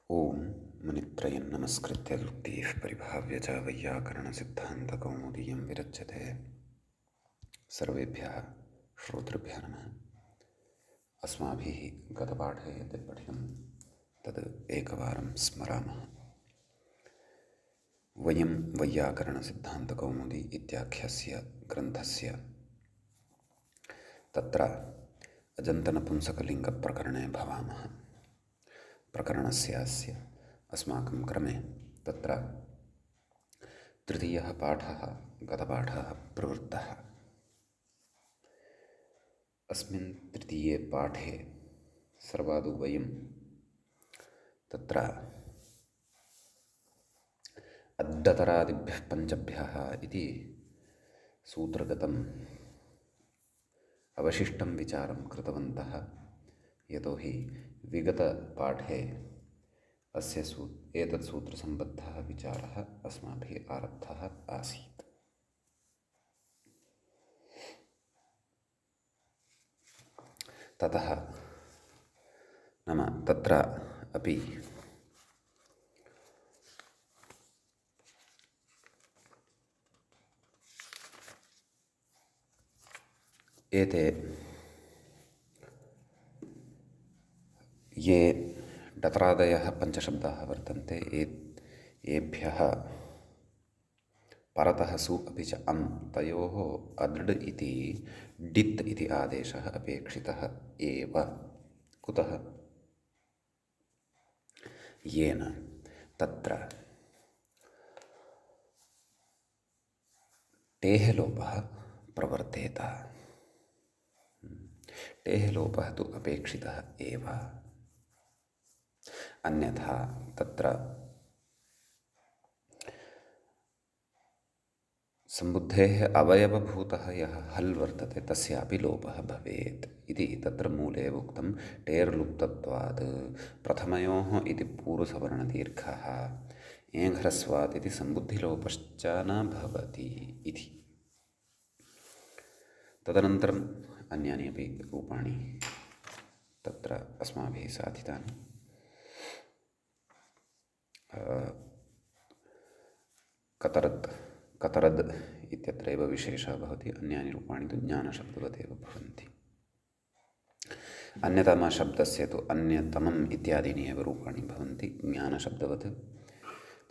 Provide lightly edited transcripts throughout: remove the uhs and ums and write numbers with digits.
ओम मुनित्रयं नमस्कृत्य युक्तिः परिभाव्य च वैयाकरणसिद्धान्तकौमुदीयं विरच्यते। सर्वेभ्यः श्रोतृभ्यः नमः। अस्माभिः गतपाठे यत् पठितं तद् एकवारं स्मरामः। वयं वैयाकरणसिद्धान्तकौमुदी इत्याख्यस्य ग्रन्थस्य तत्र अजन्तनपुंसकलिङ्गप्रकरणे भवामः। प्रकरणस्यास्य अस्माकं क्रमे तत्र तृतीयः पाठः गतपाठः प्रवृत्तः। अस्मिन् तृतीये पाठे सर्वादौ वयं तत्र अड्डतरादिभ्यः पञ्चभ्यः इति सूत्रगतम् अवशिष्टं विचारं कृतवन्तः। यतोहि विगतपाठे एतत् सूत्रसम्बद्धः विचारः अस्माभिः आरब्धः आसीत्। ततः नाम तत्र अपि एते ये डतरादयः पञ्चशब्दाः वर्तन्ते एभ्यः परतः सु अपि च अम् तयोः अदृड् इति डित् इति आदेशः अपेक्षितः एव। कुतः? येन तत्र टेः लोपः प्रवर्तेत। टेः लोपः तु अपेक्षितः एव। अन्यथा तत्र सम्बुद्धेः अवयवभूतः यः हल् वर्तते तस्यापि लोपः भवेत् इति तत्र मूले उक्तं। टेर्लुप्तत्वात् प्रथमयोः इति पूर्वसवर्णदीर्घः एङ्घ्रस्वात् इति सम्बुद्धिलोपश्च न भवति इति। तदनन्तरम् अन्यानि अपि रूपाणि तत्र अस्माभिः साधितानि। कतरद् इत्यत्रैव विशेषः भवति। अन्यानि रूपाणि तु ज्ञानशब्दवदेव भवन्ति। अन्यतमशब्दस्य तु अन्यतमम् इत्यादीनि एव रूपाणि भवन्ति ज्ञानशब्दवत्।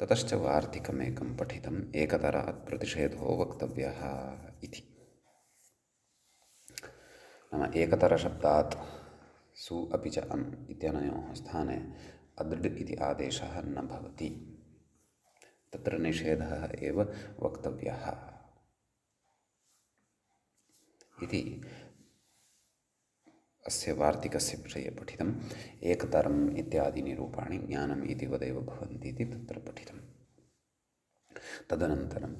ततश्च वार्तिकमेकं पठितम् एकतरात् प्रतिषेधो वक्तव्यः इति। नाम एकतरशब्दात् सु अपि च अम् इत्यनयोः स्थाने अदृड् इति आदेशः न भवति। तत्र निषेधः एव वक्तव्यः इति अस्य वार्तिकस्य विषये पठितम्। एकतरम् इत्यादीनि रूपाणि ज्ञानम् इति वदेव भवन्ति इति तत्र पठितम्। तदनन्तरम्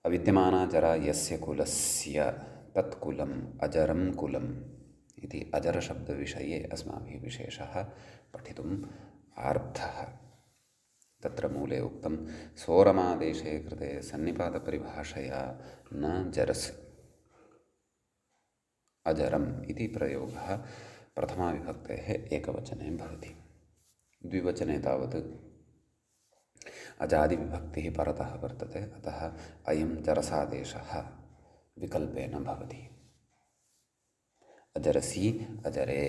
अविद्यमानाजरा यस्य कुलस्य तत्कुलम् अजरं कुलम् इति अजरशब्दविषये अस्माभिः विशेषः पठितुम् आरब्धः। तत्र मूले उक्तं सोरमादेशे कृते सन्निपातपरिभाषया न जरस् अजरम् इति प्रयोगः प्रथमाविभक्तेः एकवचने भवति। द्विवचने तावत् अजादिविभक्तिः परतः वर्तते, अतः अयं जरसादेशः विकल्पेन भवति। अजरसि अजरे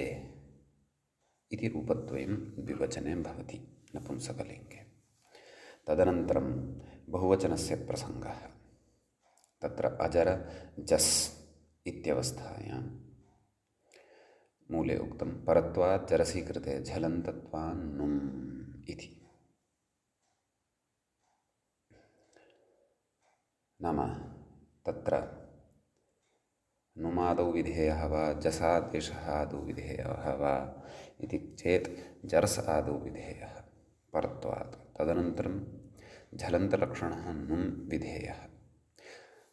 इति रूपद्वयं द्विवचने भवति नपुंसकलिङ्गे। तदनन्तरं बहुवचनस्य प्रसङ्गः। तत्र अजर जस् इत्यवस्थायां मूले उक्तं परत्वात् जरसि कृते झलन्तत्वान्नुम् इति। नाम तत्र नुमादौ विधेयः वा जसादेशः आदौ विधेयः वा इति चेत् जर्स् आदौ विधेयः परत्वात्। तदनन्तरं झलन्तलक्षणः नुम् विधेयः।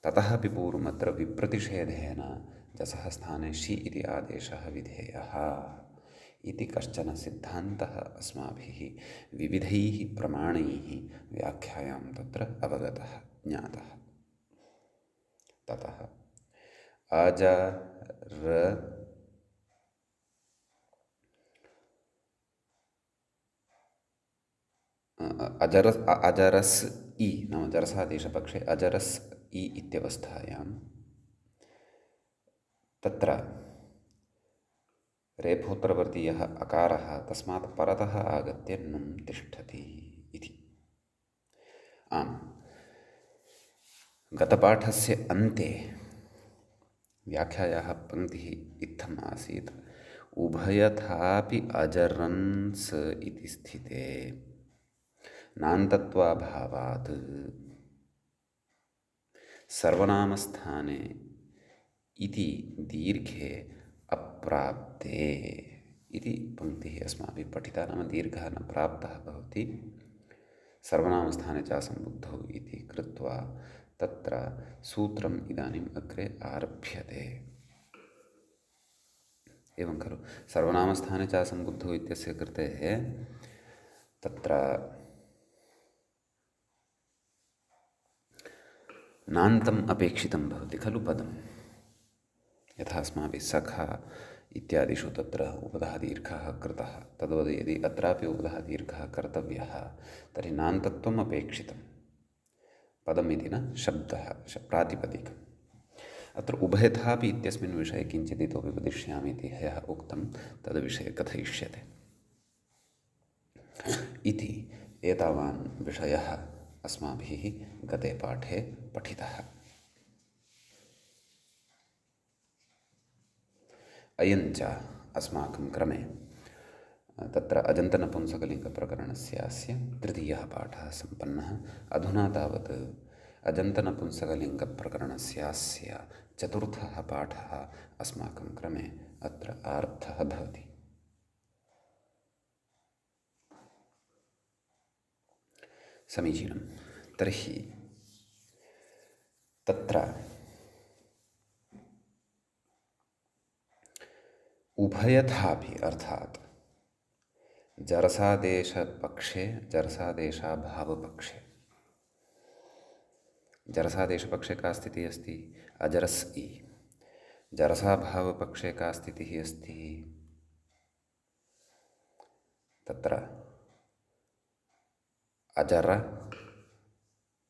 ततः अपि पूर्वमत्र विप्रतिषेधेन जसः स्थाने शि इति आदेशः विधेयः इति कश्चन सिद्धान्तः अस्माभिः विविधैः प्रमाणैः व्याख्यायां तत्र अवगतः ज्ञातः। ततः अजर अजरस् इ नाम जरसादेशपक्षे अजरस् इ इत्यवस्थायां तत्र रेफोत्तरवर्तीयः अकारः तस्मात् परतः आगत्य नुं तिष्ठति इति। आम्, गतपाठस्य अन्ते व्याख्यायाः पङ्क्तिः इत्थम् आसीत्, उभयथापि अजरन्स् इति स्थिते नान्तत्वाभावात् सर्वनामस्थाने इति दीर्घे अप्राप्ते इति पङ्क्तिः अस्माभिः पठिता। नाम दीर्घः न प्राप्तः भवति, सर्वनामस्थाने च सम्बुद्धौ इति कृत्वा तत्र सूत्रम् इदानीम् अग्रे आरभ्यते। एवं खलु, सर्वनामस्थाने च सम्बुद्धौ इत्यस्य कृते तत्र नान्तम् अपेक्षितं भवति खलु पदं। यथा अस्माभिः सखा इत्यादिषु तत्र उपधः दीर्घः कृतः, तद्वद् यदि अत्रापि उपधः दीर्घः कर्तव्यः तर्हि नान्तत्वम् अपेक्षितं, पदमिति न शब्दः, प्रातिपदिकम्। अत्र उभयथापि इत्यस्मिन् विषये किञ्चित् इतोपि वदिष्यामि इति ह्यः उक्तं, तद्विषये कथयिष्यते इति। एतावान् विषयः अस्माभिः गते पाठे पठितः। अयञ्च अस्माकं क्रमे तत्र अजन्तनपुंसकलिङ्गप्रकरणस्यास्य तृतीयः पाठः सम्पन्नः। अधुना तावत् अजन्तनपुंसकलिङ्गप्रकरणस्यास्य चतुर्थः पाठः अस्माकं क्रमे अत्र आरब्धः भवति। समीचीनं। तर्हि तत्र उभयथापि अर्थात् जरसादेशपक्षे, जरसादेशाभावपक्षे, जरसादेशपक्षे का स्थितिः अस्ति? अजरस् इ। जरसाभावपक्षे का स्थितिः अस्ति? तत्र अजर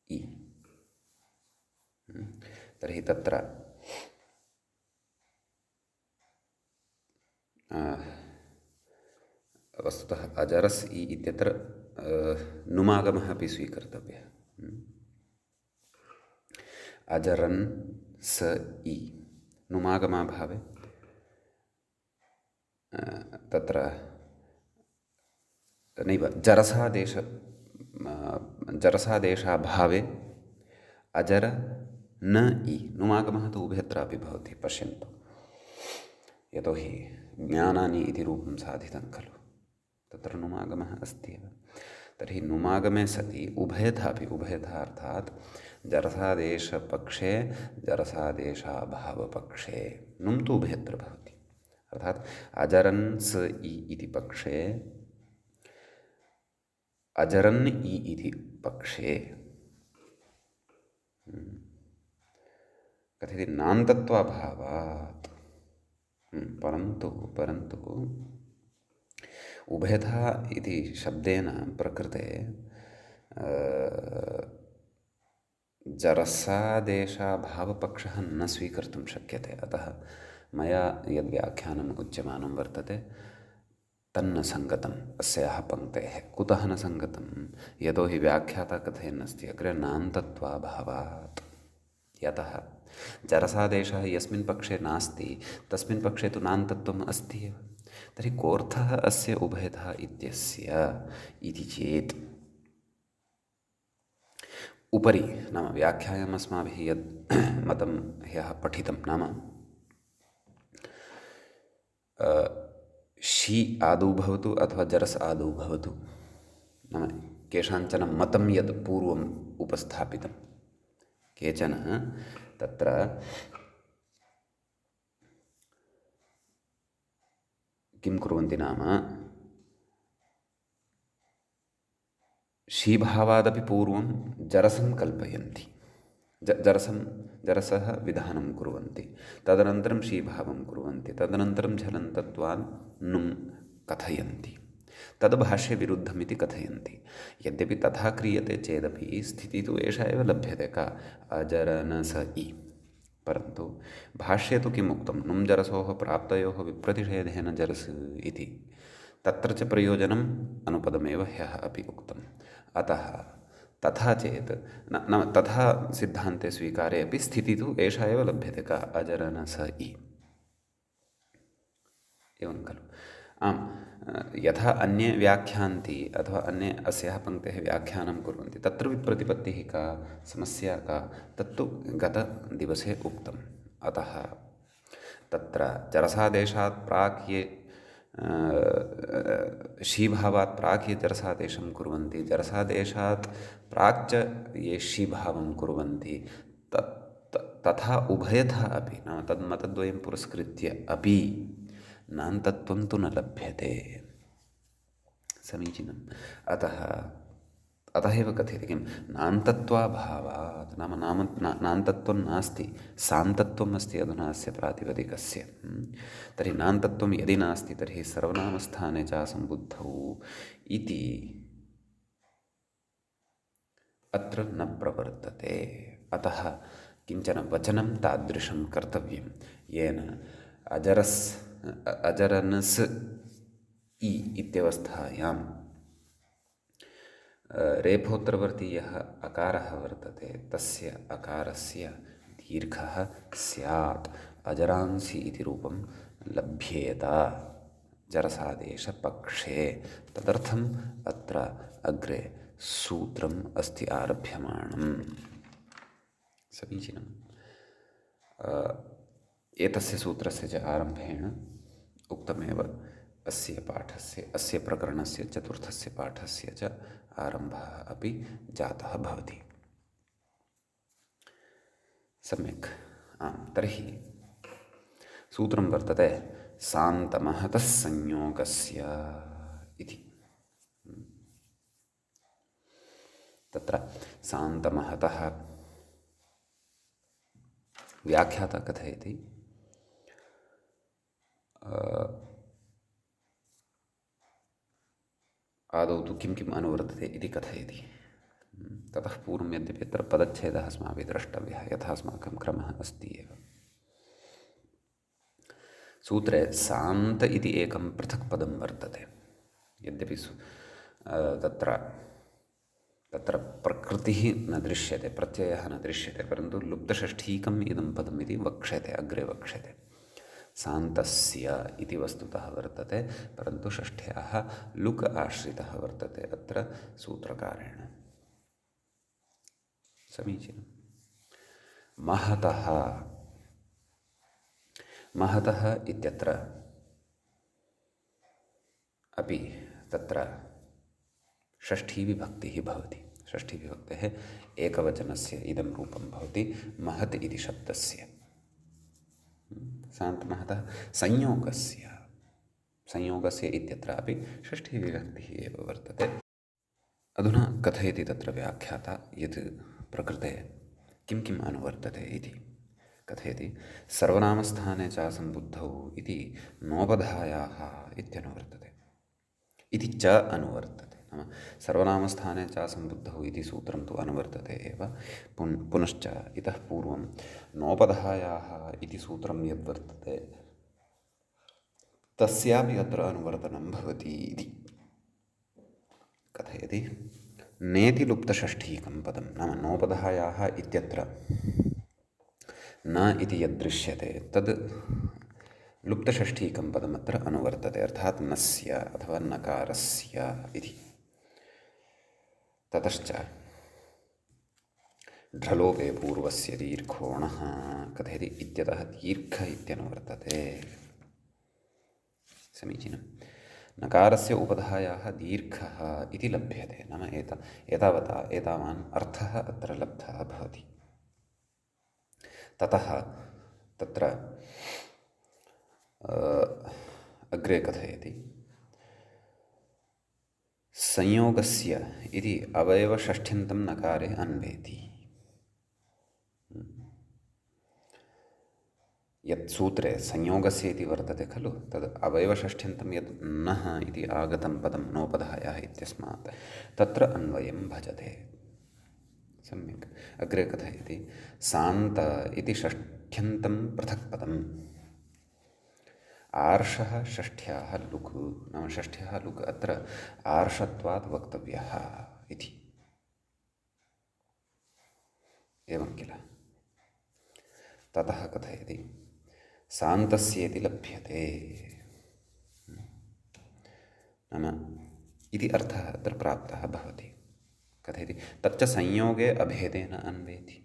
इ। तर्हि तत्र वस्तुतः अजरस् इ इत्यत्र नुमागमः अपि स्वीकर्तव्यः। अजरन् स इ नुमागमाभावे तत्र नैव जरसादेशाभावे अजर न इ नुमागमः तु उभयत्रापि भवति। पश्यन्तु, यतोहि ज्ञानानि इति रूपं साधितं खलु, तत्र नुमागमः अस्ति एव। तर्हि नुमागमे सति उभयथापि, उभयथा अर्थात् जरसादेशपक्षे जरसादेशाभावपक्षे नुं तु उभयत्र भवति। अर्थात् अजरन्स् इ इति पक्षे अजरन् इ इति पक्षे कथयति नान्तत्वाभावात्। परन्तु उभयथा इति शब्देन प्रकृते जरसादेशाभावपक्षः न स्वीकर्तुं शक्यते। अतः मया यद्व्याख्यानम् उच्यमानं वर्तते तन्न सङ्गतम् अस्याः पङ्क्तेः। कुतः न सङ्गतं? यतोहि व्याख्याता कथयन्नस्ति अग्रे नान्तत्वाभावात्। यतः जरसादेशः यस्मिन् पक्षे नास्ति तस्मिन् पक्षे तु नान्तत्वम् अस्ति एव। तर्हि कोऽर्थः अस्य उभयथा इत्यस्य इति चेत् उपरि नाम व्याख्यायाम् अस्माभिः यद् मतं ह्यः पठितं, नाम शी आदौ भवतु अथवा जरस् आदौ भवतु, नाम केषाञ्चन मतं यद् पूर्वम् उपस्थापितं। केचन तत्र किं कुर्वन्ति नाम शीभावादपि पूर्वं जरसं कल्पयन्ति, जरसः विधानं कुर्वन्ति, तदनन्तरं शीभावं कुर्वन्ति, तदनन्तरं झलन्तत्वान् नुं कथयन्ति। तद्भाष्ये विरुद्धमिति कथयन्ति। यद्यपि तथा क्रियते चेदपि स्थितिः तु एषा एव लभ्यते का अजरनस इ, परन्तु भाष्ये तु किम् उक्तं नुं जरसोः प्राप्तयोः विप्रतिषेधेन जरस् इति, तत्र च प्रयोजनम् अनुपदमेव ह्यः अपि उक्तम्। अतः तथा चेत् नाम तथा सिद्धान्ते स्वीकारे अपि स्थितिः तु एषा एव लभ्यते का अजरनस इ, एवं खलु। आम्, यथा अन्ये व्याख्यान्ति अथवा अन्ये अस्याः पङ्क्तेः व्याख्यानं कुर्वन्ति तत्र विप्रतिपत्तिः का, समस्या का, तत्तु गतदिवसे उक्तम्। अतः तत्र जरसादेशात् प्राक् ये शीभावात् प्राक् ये जरसादेशं कुर्वन्ति, जरसादेशात् प्राक् च ये शीभावं कुर्वन्ति, तथा उभयथा अपि नाम तन्मतद्वयं पुरस्कृत्य अपि नान्तत्वं तु न लभ्यते। समीचीनम्। अतः एव कथ्यते किं नान्तत्वाभावात्, नाम नान्तत्वं नास्ति, सान्तत्वम् अस्ति अधुना अस्य प्रातिपदिकस्य। तर्हि नान्तत्वं यदि नास्ति तर्हि सर्वनामस्थाने च सम्बुद्धौ इति अत्र न प्रवर्तते। अतः किञ्चन वचनं तादृशं कर्तव्यं येन अजरनस् इ इत्यवस्थायां रेफोत्तरवर्ती यः अकारः वर्तते तस्य अकारस्य दीर्घः स्यात्, अजरांसि इति रूपं लभ्येत जरसादेशपक्षे। तदर्थम् अत्र अग्रे सूत्रम् अस्ति आरभ्यमाणम्। समीचीनम्। एतस्य सूत्रस्य च आरम्भेण उक्तमेव अस्य पाठस्य, अस्य प्रकरणस्य चतुर्थस्य पाठस्य च आरम्भः अपि जातः भवति। सम्यक्। तर्हि सूत्रं वर्तते सान्तमहतः संयोगस्य इति। तत्र सान्तमहतः व्याख्याता कथयति आदौ तु किं किम् अनुवर्तते इति कथयति। ततः पूर्वं यद्यपि अत्र पदच्छेदः अस्माभिः द्रष्टव्यः, यथा अस्माकं क्रमः अस्ति एव। सूत्रे सान्त इति एकं पृथक् पदं वर्तते। यद्यपि तत्र प्रकृतिः न दृश्यते, प्रत्ययः न दृश्यते, परन्तु लुप्तषष्ठीकम् इदं पदम् इति वक्ष्यते, अग्रे वक्ष्यते। सान्तस्य इति वस्तुतः वर्तते, परन्तु षष्ठ्याः लुक् आश्रितः वर्तते अत्र सूत्रकारेण। समीचीनं। महतः, महतः इत्यत्र अपि तत्र षष्ठीविभक्तिः भवति। षष्ठीविभक्तेः एकवचनस्य इदं रूपं भवति महत् इति शब्दस्य। सान्तमहतः संयोगस्य, संयोगस्य इत्यत्रापि षष्ठीविभक्तिः एव वर्तते। अधुना कथयति तत्र व्याख्याता यत् प्रकृते किं किम् अनुवर्तते इति। कथयति सर्वनामस्थाने च सम्बुद्धौ इति नोपधायाः इत्यनुवर्तते, इति च अनुवर्तते। नाम सर्वनामस्थाने च सम्बुद्धौ इति सूत्रं तु अनुवर्तते एव, पुनश्च इतः पूर्वं नोपधायाः इति सूत्रं यद्वर्तते तस्यापि अत्र अनुवर्तनं भवति इति कथयति। नेति लुप्तषष्ठीकं पदं, नाम नोपधायाः इत्यत्र न इति यद्दृश्यते तद् लुप्तषष्ठीकं पदमत्र अनुवर्तते, अर्थात् नस्य अथवा नकारस्य इति। ततश्च ढ्रलोपे पूर्वस्य दीर्घोणः कथयति इत्यतः दीर्घ इत्यनुवर्तते। समीचीनं। नकारस्य उपधायाः दीर्घः इति लभ्यते, नाम एतावान् अर्थः अत्र लब्धः भवति। ततः तत्र अग्रे कथयति संयोगस्य इति अवयवषष्ठ्यन्तं नकारे अन्वेति। यत् सूत्रे संयोगस्य इति वर्तते खलु, तद् अवयवषष्ठ्यन्तं यत् नः इति आगतं पदं नोपधायः इत्यस्मात् तत्र अन्वयं भजते। सम्यक्। अग्रे कथयति, सान्त इति षष्ठ्यन्तं पृथक् पदम्। आर्षः षष्ठ्याः लुक्, नाम षष्ठ्याः लुक् अत्र आर्षत्वात् वक्तव्यः इति। एवं किल। ततः कथयति, सान्तस्येति लभ्यते, नाम इति अर्थः अत्र प्राप्तः भवति। कथयति, तच्च संयोगे अभेदेन अन्वेति।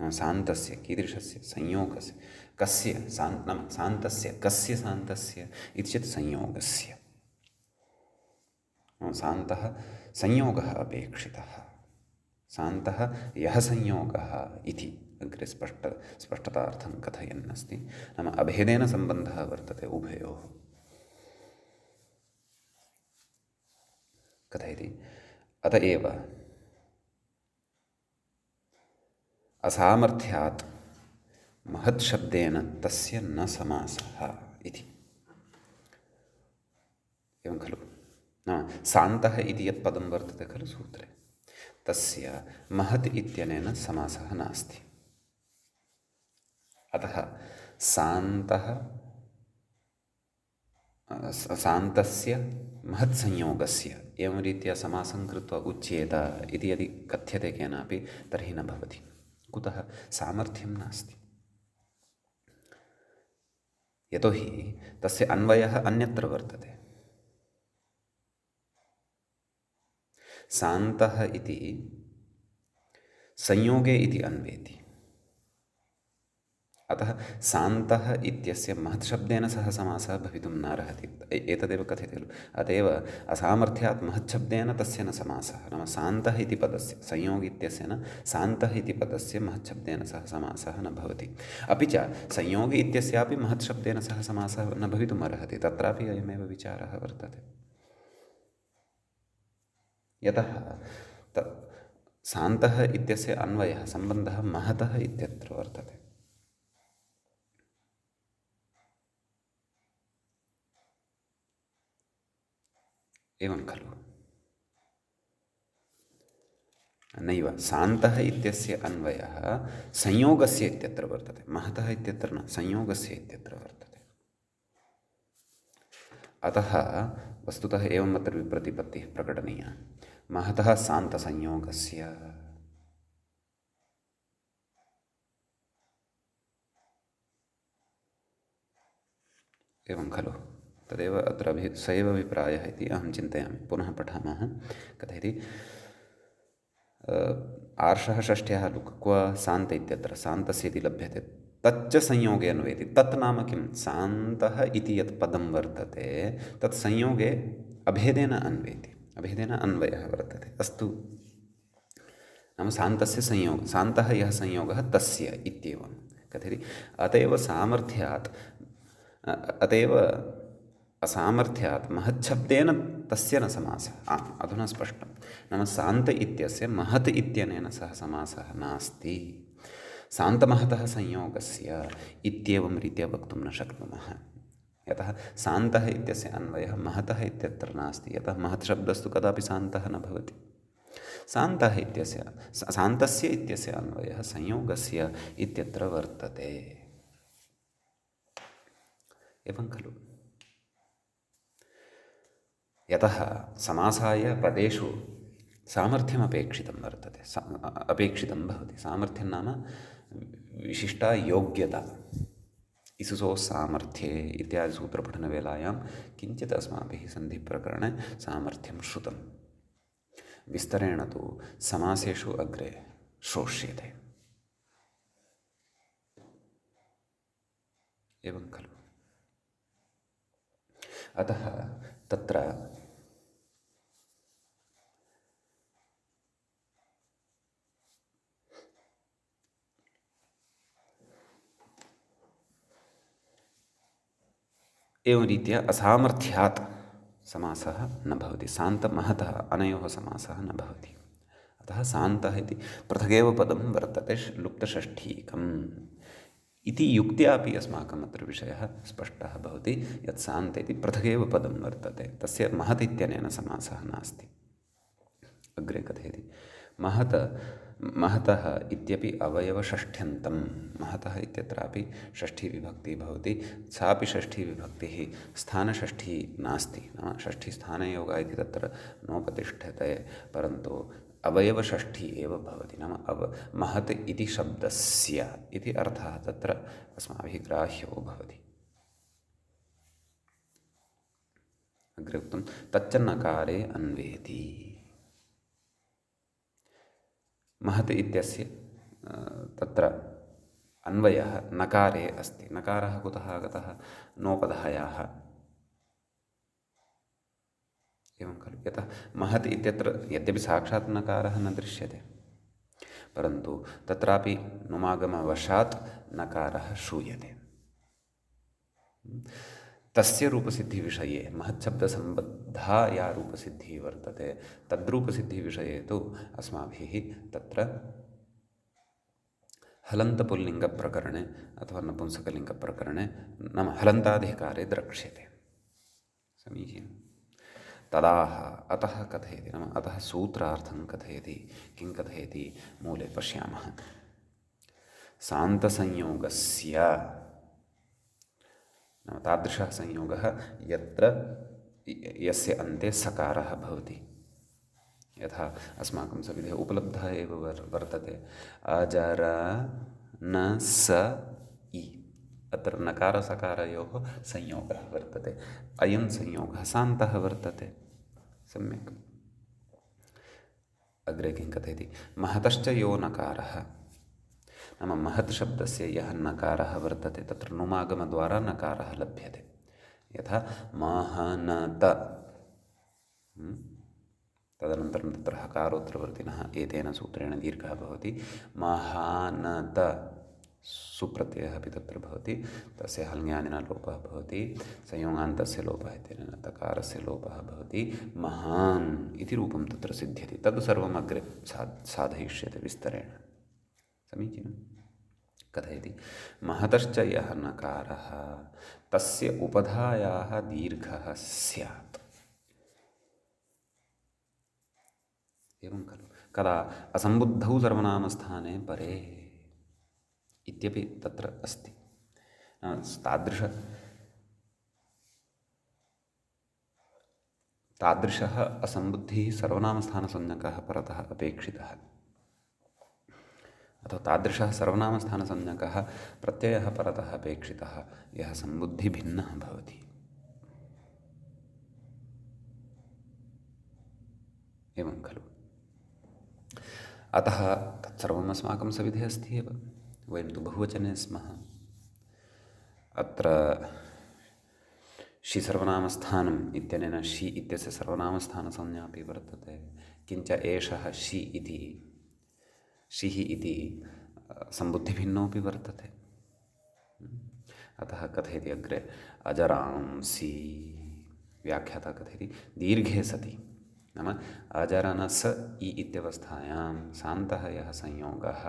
सान्तस्य कीदृशस्य, संयोगस्य, कस्य नाम सान्तस्य, कस्य सान्तस्य इति चेत् संयोगस्य। सान्तः संयोगः अपेक्षितः, सान्तः यः संयोगः इति अग्रे स्पष्टतार्थं कथयन् अस्ति। नाम अभेदेन सम्बन्धः वर्तते उभयोः। कथयति, अत एव असामर्थ्यात् महत्शब्देन तस्य न समासः इति। एवं खलु। नाम सान्तः इति यत् पदं वर्तते खलु सूत्रे, तस्य महत् इत्यनेन समासः नास्ति। अतः सान्तस्य महत्संयोगस्य एवं रीत्या समासं कृत्वा उच्येत इति यदि कथ्यते केनापि तर्हि न भवति। कुतः? सामर्थ्यं नास्ति। यतोहि तस्य अन्वयः अन्यत्र वर्तते। सान्तः इति संयोगे इति अन्वेति। अतः सान्तः इत्यस्य महत्शब्देन सह समासः भवितुं नार्हति। एतदेव कथ्यते खलु। अत एव असामर्थ्यात् महत्शब्देन तस्य न समासः। नाम सान्तः इति पदस्य, संयोग इत्यस्य न, सान्तः इति पदस्य महत्शब्देन सह समासः न भवति। अपि च संयोग इत्यस्यापि महत्शब्देन सह समासः न भवितुम् अर्हति। तत्रापि अयमेव विचारः वर्तते। यतः सान्तः इत्यस्य अन्वयः, सम्बन्धः महतः इत्यत्र वर्तते। एवं खलु। नैव, सान्तः इत्यस्य अन्वयः संयोगस्य इत्यत्र वर्तते, महतः इत्यत्र न, संयोगस्य इत्यत्र वर्तते। अतः वस्तुतः एवम् अत्र विप्रतिपत्तिः प्रकटनीया। महतः सान्तसंयोगस्य। एवं खलु। तदेव अत्र स एव अभिप्रायः इति अहं चिन्तयामि। पुनः पठामः। कथयति, आर्षः षष्ठ्याः लुक्, क्व सान्त इत्यत्र सान्तस्य इति लभ्यते, तच्च संयोगे अन्वयति। तत् नाम किं? सान्तः इति यत् पदं वर्तते तत् संयोगे अभेदेन अन्वयति, अभेदेन अन्वयः वर्तते। अस्तु, नाम सान्तस्य संयोगः, सान्तः यः संयोगः तस्य इत्येवं कथयति। अतएव सामर्थ्यात्, अतएव असामर्थ्यात् महच्छब्देन तस्य न समासः। अधुना स्पष्टं। नाम सान्त इत्यस्य महत् इत्यनेन सह समासः नास्ति। सान्तमहतः संयोगस्य इत्येवं रीत्या वक्तुं न शक्नुमः। यतः सान्तः इत्यस्य अन्वयः महतः इत्यत्र नास्ति। यतः महत् शब्दस्तु कदापि सान्तः न भवति। सान्तः इत्यस्य, सान्तस्य इत्यस्य अन्वयः संयोगस्य इत्यत्र वर्तते। एवं खलु। यतः समासाय पदेषु सामर्थ्यमपेक्षितं वर्तते, अपेक्षितं भवति। सामर्थ्यं नाम विशिष्टा योग्यता। इसुसो सामर्थ्ये इत्यादि सूत्रपठनवेलायां किञ्चित् अस्माभिः सन्धिप्रकरणे सामर्थ्यं श्रुतं। विस्तरेण तु समासेषु अग्रे श्रोष्यते। एवं खलु। अतः तत्र एवं रीत्या असामर्थ्यात् समासः न भवति। सान्तमहतः अनयोः समासः न भवति। अतः सान्तः इति पृथगेव पदं वर्तते, लुप्तषष्ठीकम् इति युक्त्यापि अस्माकम् अत्र विषयः स्पष्टः भवति यत् सान्त इति पृथगेव पदं वर्तते, तस्य महत् इत्यनेन समासः नास्ति। अग्रे कथयति महत महतः इत्यपि अवयवषष्ठ्यन्तं, महतः इत्यत्रापि षष्ठीविभक्तिः भवति, सापि षष्ठीविभक्तिः स्थानषष्ठी नास्ति, नाम षष्ठीस्थानयोगः इति तत्र नोपतिष्ठते, परन्तु अवयवषष्ठी एव भवति, नाम महत् इति शब्दस्य इति अर्थः तत्र अस्माभिः ग्राह्यो भवति। अग्रे उक्तं तच्च नकारे अन्वेति। महत् इत्यस्य तत्र अन्वयः नकारे अस्ति। नकारः कुतः आगतः? नोपधायाः। एवं खलु, यतः महत् इत्यत्र यद्यपि साक्षात् नकारः न दृश्यते, परन्तु तत्रापि नुमागमवशात् नकारः श्रूयते। तस्य रूपसिद्धिविषये महच्छब्दसम्बद्धा या रूपसिद्धिः वर्तते, तद्रूपसिद्धिविषये तु अस्माभिः तत्र हलन्तपुल्लिङ्गप्रकरणे अथवा नपुंसकलिङ्गप्रकरणे नाम हलन्ताधिकारे द्रक्ष्यते। समीचीनं। तदाह अतः कथयति, नाम अतः सूत्रार्थं कथयति। किं कथयति? मूले पश्यामः। सान्तसंयोगस्य, नाम तादृशः संयोगः यस्य अन्ते सकारः भवति, यथा अस्माकं सविधे उपलब्धः एव वर्तते अजर न स इ, अत्र नकारसकारयोः संयोगः वर्तते। अयं संयोगः सान्तः वर्तते। सम्यक्। अग्रे किं कथयति? महतश्च यो नकारः, नाम महत् शब्दस्य यः नकारः वर्तते तत्र नुमागमद्वारा नकारः लभ्यते। यथा महनत, तदनन्तरं तत्र हकारोत्तरवर्तिनः एतेन सूत्रेण दीर्घः भवति। महानत सुप्रत्ययः अपि तत्र भवति, तस्य हल्ङ्यादिना लोपः भवति, संयोगान्तस्य लोपः इत्यनेन तकारस्य लोपः भवति। महान् इति रूपं तत्र सिद्ध्यति। तद् सर्वम् अग्रे साधयिष्यते विस्तरेण। समीचीनं। कथयति महतश्च यः नकारः तस्य उपधायाः दीर्घः स्यात्। एवं खलु। कदा? असम्बुद्धौ सर्वनामस्थाने परे इत्यपि तत्र अस्ति। तादृशः असम्बुद्धिः सर्वनामस्थानसंज्ञकः परतः अपेक्षितः, अथवा तादृशः सर्वनामस्थानसंज्ञकः प्रत्ययः परतः अपेक्षितः, यः सम्बुद्धिभिन्नः भवति। एवं खलु। अतः तत्सर्वम् अस्माकं सविधे अस्ति एव। वयं तु बहुवचने स्मः। अत्र षि-सर्वनामस्थानम् इत्यनेन षि इत्यस्य सर्वनामस्थानसंज्ञा अपि वर्तते। किञ्च एषः षि इति, षिः इति सम्बुद्धिभिन्नोऽपि वर्तते। अतः कथयति अग्रे अजरांसि, व्याख्याता कथयति दीर्घे सति, नाम अजरनस इ इत्यवस्थायां सान्तः यः संयोगः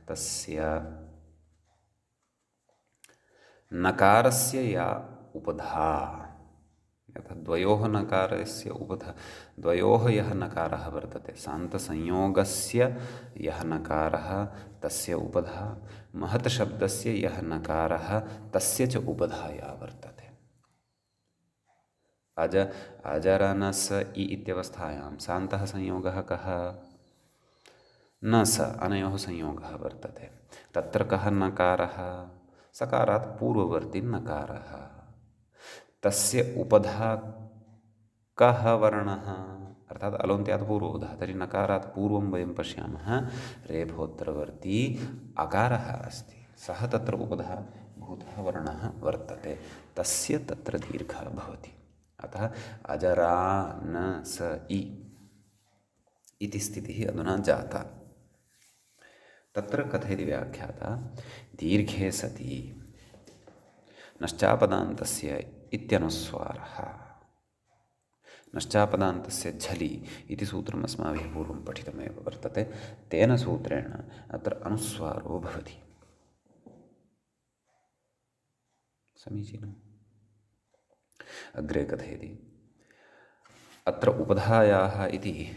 तस्य नकारस्य या उपधा, यथा द्वयोः नकारस्य उपधा, द्वयोः यः नकारः वर्तते, सान्तसंयोगस्य यः नकारः तस्य उपधा, महत् शब्दस्य यः नकारः तस्य च उपधा या वर्तते। अजरनस इ इत्यवस्थायां सान्तः संयोगः कः? न स, अनयोः संयोगः वर्तते। तत्र कः नकारः? सकारात् पूर्ववर्ती नकारः। तस्य उपधा कः वर्णः? अर्थात् अलोन्त्यात् पूर्वोधः। तर्हि नकारात् पूर्वं वयं पश्यामः रेफोत्तरवर्ती अकारः अस्ति, सः तत्र उपधा भूतः वर्णः वर्तते, तस्य तत्र दीर्घः भवति। अतः अजरानस इ इति स्थितिः अधुना जाता। तत्र कथयति व्याख्याता दीर्घे सति नश्चापदान्तस्य इत्यनुस्वारः। नश्चापदान्तस्य झलि इति सूत्रम् अस्माभिः पूर्वं पठितमेव वर्तते। तेन सूत्रेण अत्र अनुस्वारो भवति। समीचीनम्। अग्रे कथयति, अत्र उपधायाः इति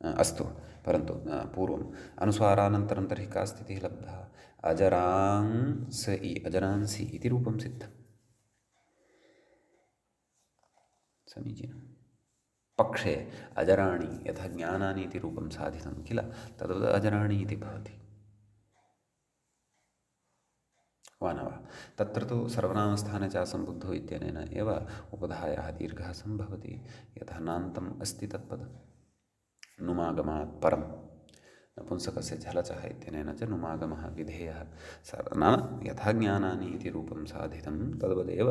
अस्तु, परन्तु पूर्वम् अनुस्वारानन्तरं तर्हि का स्थितिः लब्धा? अजरांस इ अजरांसि इति रूपं सिद्धम्। समीचीनं। पक्षे अजराणि यथा ज्ञानानि इति रूपं साधितं किल, तद्वत् अजराणि इति भवति। वा न वा? तत्र तु सर्वनामस्थाने च असम्बुद्धौ इत्यनेन एव उपधायाः दीर्घः सम्भवति, यथा नान्तम् अस्ति तत्पदम्। नुमागमात् परं नपुंसकस्य झलचः इत्यनेन च नुमागमः विधेयः। नाम यथा ज्ञानानि इति रूपं साधितं तद्वदेव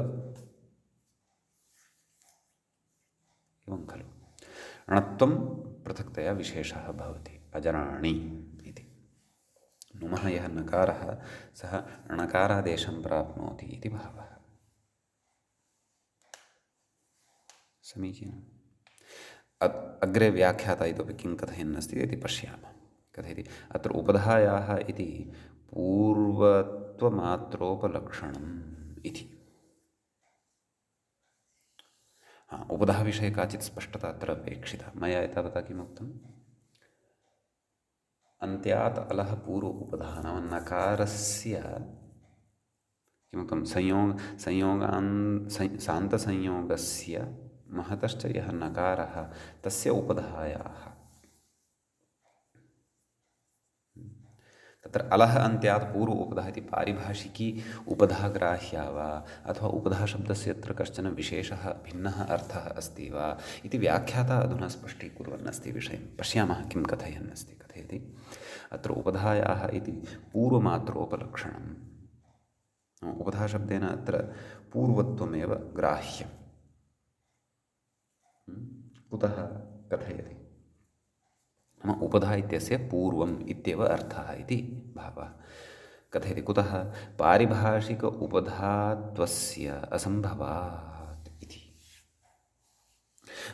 एवं खलु। णत्वं पृथक्तया विशेषः भवति, अजराणि इति। नुमः यः नकारः सः णकारादेशं प्राप्नोति इति भावः। समीचीनम्। अग्रे व्याख्याता इतोपि किं कथयन्नस्ति इति पश्यामः। कथयति, अत्र उपधायाः इति पूर्वत्वमात्रोपलक्षणम् इति। उपधाविषये काचित् स्पष्टता अत्र अपेक्षिता। मया एतावता किमुक्तम्? अन्त्यात् अलः पूर्व उपधाः नाम नकारस्य किमुक्तं सान्तसंयोगस्य महतश्च यः नकारः तस्य उपधायाः। तत्र अलः अन्त्यात् पूर्व उपधा इति पारिभाषिकी उपधा ग्राह्या वा अथवा उपधाशब्दस्य अत्र कश्चन विशेषः भिन्नः अर्थः अस्ति वा इति व्याख्याता अधुना स्पष्टीकुर्वन् अस्ति विषयं। पश्यामः किं कथयन् अस्ति। कथयति, अत्र उपधायाः इति पूर्वमात्रोपलक्षणम्। उपधाशब्देन अत्र पूर्वत्वमेव ग्राह्यम्। कुतः कथयति? नाम उपधा इत्यस्य पूर्वम् इत्येव अर्थः इति भावः। कथयति, कुतः? पारिभाषिक उपधात्वस्य असम्भवात् इति।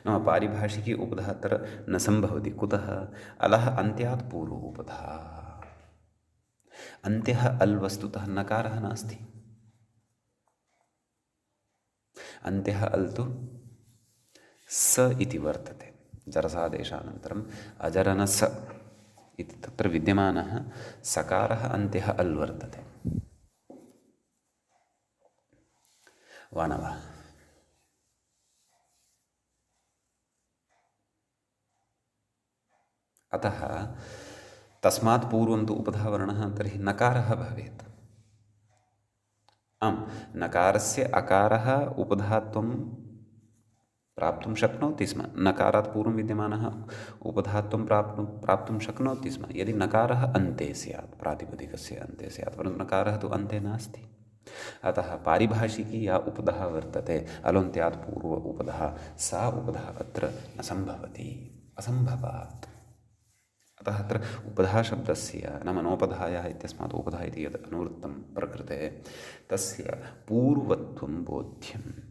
नाम पारिभाषिकी उपधा अत्र न सम्भवति। कुतः? अलः अन्त्यात् पूर्व उपधा। अन्त्यः अल् वस्तुतः नकारः नास्ति। अन्त्यः अल् तु स इति वर्तते। जरसादेशानन्तरम् अजरनस इति तत्र विद्यमानः सकारः अन्त्यः अल् वर्तते। वा न वा? अतः तस्मात् पूर्वं तु उपधावर्णः तर्हि नकारः भवेत्। आम्, नकारस्य अकारः उपधात्वं प्राप्तुं शक्नोति स्म। नकारात् पूर्वं विद्यमानः उपधात्वं प्राप्तुं शक्नोति स्म यदि नकारः अन्ते स्यात्, प्रातिपदिकस्य अन्ते स्यात्, परन्तु नकारः तु अन्ते नास्ति। अतः पारिभाषिकी या उपधा वर्तते अलोन्त्यात् पूर्व उपधा, सा उपधा अत्र न सम्भवति, असम्भवात्। अतः अत्र उपधाशब्दस्य नाम नोपधायाः इत्यस्मात् उपधा इति यत् अनुवृत्तं प्रकृते तस्य पूर्वत्वं बोध्यम्।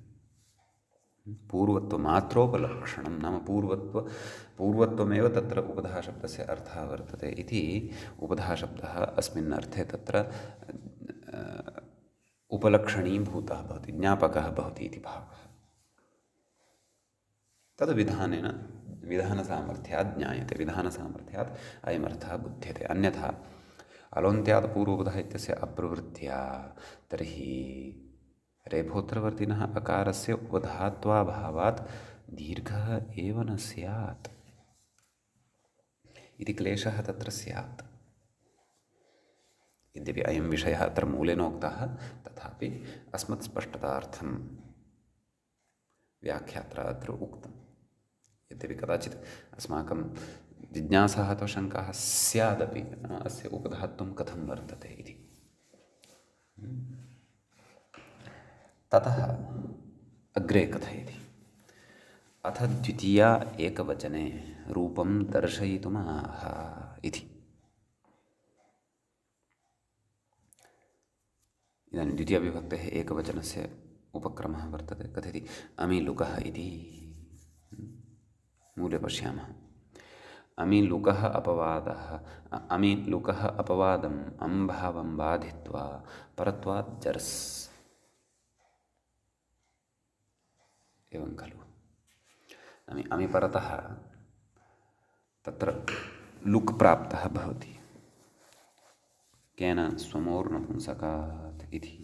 पूर्वत्वमात्रोपलक्षणं नाम पूर्वत्वमेव तत्र उपधाशब्दस्य अर्थः वर्तते इति। उपधाशब्दः अस्मिन् अर्थे तत्र उपलक्षणीभूतः भवति, ज्ञापकः भवति इति भावः। तद् विधानसामर्थ्यात् ज्ञायते, विधानसामर्थ्यात् अयमर्थः बुध्यते। अन्यथा अलोन्त्यात् पूर्वोपधः इत्यस्य अप्रवृत्त्या तर्हि रेफोत्रवर्तिनः अकारस्य उपधात्वाभावात् दीर्घः एव न स्यात् इति क्लेशः तत्र स्यात्। यद्यपि अयं विषयः अत्र मूलेनोक्तः तथापि अस्मत् स्पष्टतार्थं व्याख्यात्रा अत्र उक्तम्। यद्यपि कदाचित् अस्माकं जिज्ञासाः अथवा शङ्काः स्यादपि अस्य उपधात्वं कथं वर्तते इति। ततः अग्रे कथयति, अथ द्वितीया एकवचने रूपं दर्शयितुमाह इति। इदानीं द्वितीयाविभक्तेः एकवचनस्य उपक्रमः वर्तते। कथयति, अमीलुकः इति। मूले पश्यामः। अमीलुकः अपवादः, अमीलुकः अपवादम् अम्भावं बाधित्वा परत्वात् जर्स् एवं खलु। अमि परतः तत्र लुक् प्राप्तः भवति। केन? स्वमोर्नपुंसकात् इति।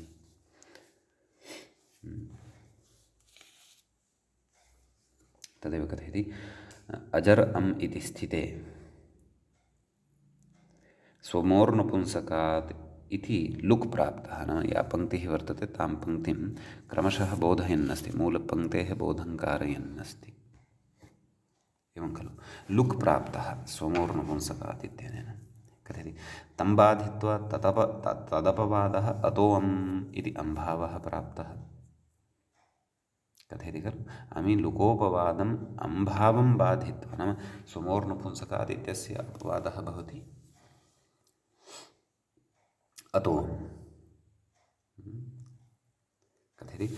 तदेव कथयति अजर अम् इति स्थिते स्वमोर्नपुंसकात् इति लुक् प्राप्तः। नाम या पङ्क्तिः वर्तते तां पङ्क्तिं क्रमशः बोधयन्नस्ति, मूलपङ्क्तेः बोधं कारयन्नस्ति। एवं खलु। लुक् प्राप्तः स्वमोर्नपुंसकात् इत्यनेन कथयति तं बाधित्वा तदपवादः अतोऽम् इति अम्भावः प्राप्तः। कथयति खलु। अमि लुकोपवादम् अम्भावं बाधित्वा, नाम स्वमोर्नपुंसकात् इत्यस्य अपवादः भवति अतोऽम्। कथयति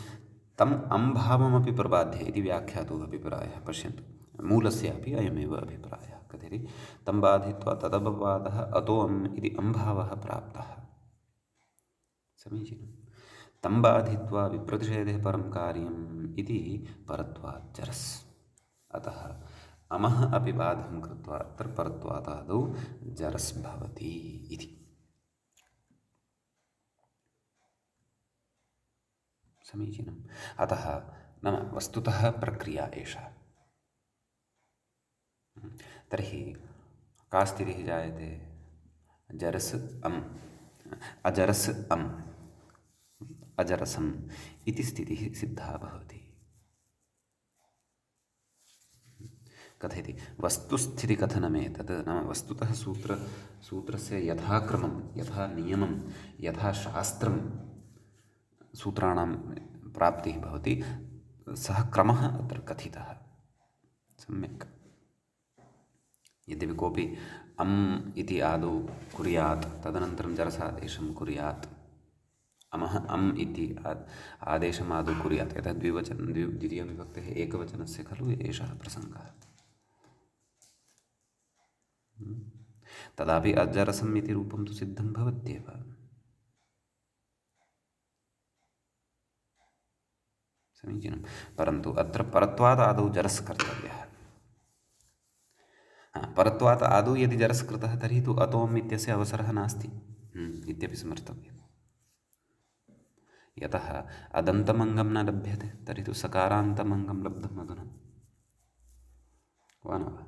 तम् अम्भावमपि प्रबाध्य इति व्याख्यातुः अभिप्रायः। पश्यन्तु, मूलस्यापि अयमेव अभिप्रायः। कथयति तं बाधित्वा तदपवादः अतोऽम् इति अम्भावः प्राप्तः। समीचीनं। तं बाधित्वा विप्रतिषेधे परं कार्यम् इति परत्वात् जरस्। अतः अमः अपि बाधं कृत्वा अत्र परत्वादादौ जरस् भवति इति। समीचीनम्। अतः नाम वस्तुतः प्रक्रिया एषा। तर्हि का स्थितिः जायते? जरस् अम्, अजरस् अम्, अजरसम् इति स्थितिः सिद्धा भवति। कथयति वस्तुस्थितिकथनमेतत्। नाम वस्तुतः सूत्रस्य यथा क्रमं, यथा नियमं, यथा शास्त्रं सूत्राणां प्राप्तिः भवति, सः क्रमः अत्र कथितः। सम्यक्। यद्यपि कोऽपि अम् इति आदौ कुर्यात्, तदनन्तरं जरसादेशं कुर्यात्, अमः अम् इति आदेशम् आदौ कुर्यात्, यतः द्वितीयविभक्तेः एकवचनस्य खलु एषः प्रसङ्गः। तदापि अजरसम् इति रूपं तु सिद्धं भवत्येव। समीचीनं। परन्तु अत्र परत्वात् आदौ जरस् कर्तव्यः। परत्वात् आदौ यदि जरस् कृतः तर्हि तु अतोम् इत्यस्य अवसरः नास्ति इत्यपि स्मर्तव्यम्। यतः अदन्तमङ्गं न लभ्यते, तर्हि तु सकारान्तमङ्गं लब्धम् अधुना, वा न वा?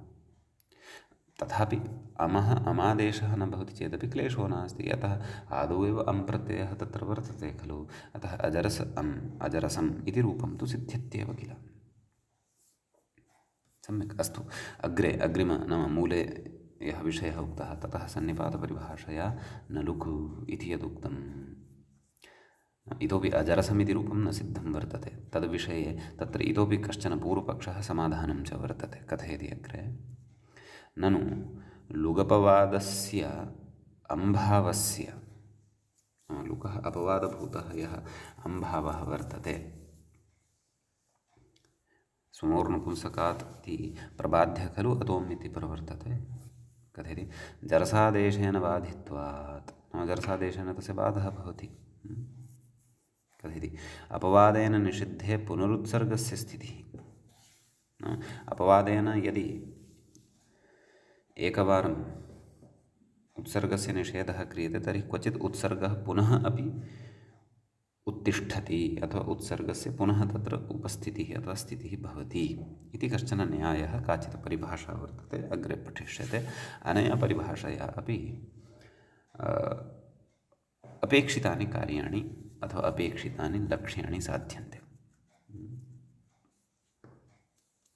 तथापि अमः अमादेशः न भवति चेदपि क्लेशो नास्ति, यतः आदौ एव अम् प्रत्ययः तत्र वर्तते खलु। अतः अजरस् अम्, अजरसम् इति रूपं तु सिद्ध्यत्येव किल। सम्यक्। अस्तु, अग्रिम नाम मूले यः विषयः उक्तः ततः सन्निपातपरिभाषया न लुक् इति यदुक्तम्, इतोपि अजरसमिति रूपं न सिद्धं वर्तते। तद्विषये तत्र इतोपि कश्चन पूर्वपक्षः समाधानं च वर्तते। कथयति अग्रे ननु लुगपवादस्य अम्भावस्य, लुकः अपवादभूतः यः अम्भावः वर्तते, स्वमोर्नपुंसकात् इति प्रबाध्य खलु अतोम् इति प्रवर्तते। कथयति जरसादेशेन बाधित्वात्, नाम जरसादेशेन तस्य बाधः भवति। कथयति अपवादेन निषिद्धे पुनरुत्सर्गस्य स्थितिः। अपवादेन यदि एकवारम् उत्सर्गस्य निषेधः क्रियते तर्हि क्वचित् उत्सर्गः पुनः अपि उत्तिष्ठति, अथवा उत्सर्गस्य पुनः तत्र उपस्थितिः अथवा स्थितिः भवति इति कश्चन न्यायः, काचित् परिभाषा वर्तते, अग्रे पठिष्यते। अनया परिभाषया अपि अपेक्षितानि कार्याणि अथवा अपेक्षितानि लक्ष्याणि साध्यन्ते।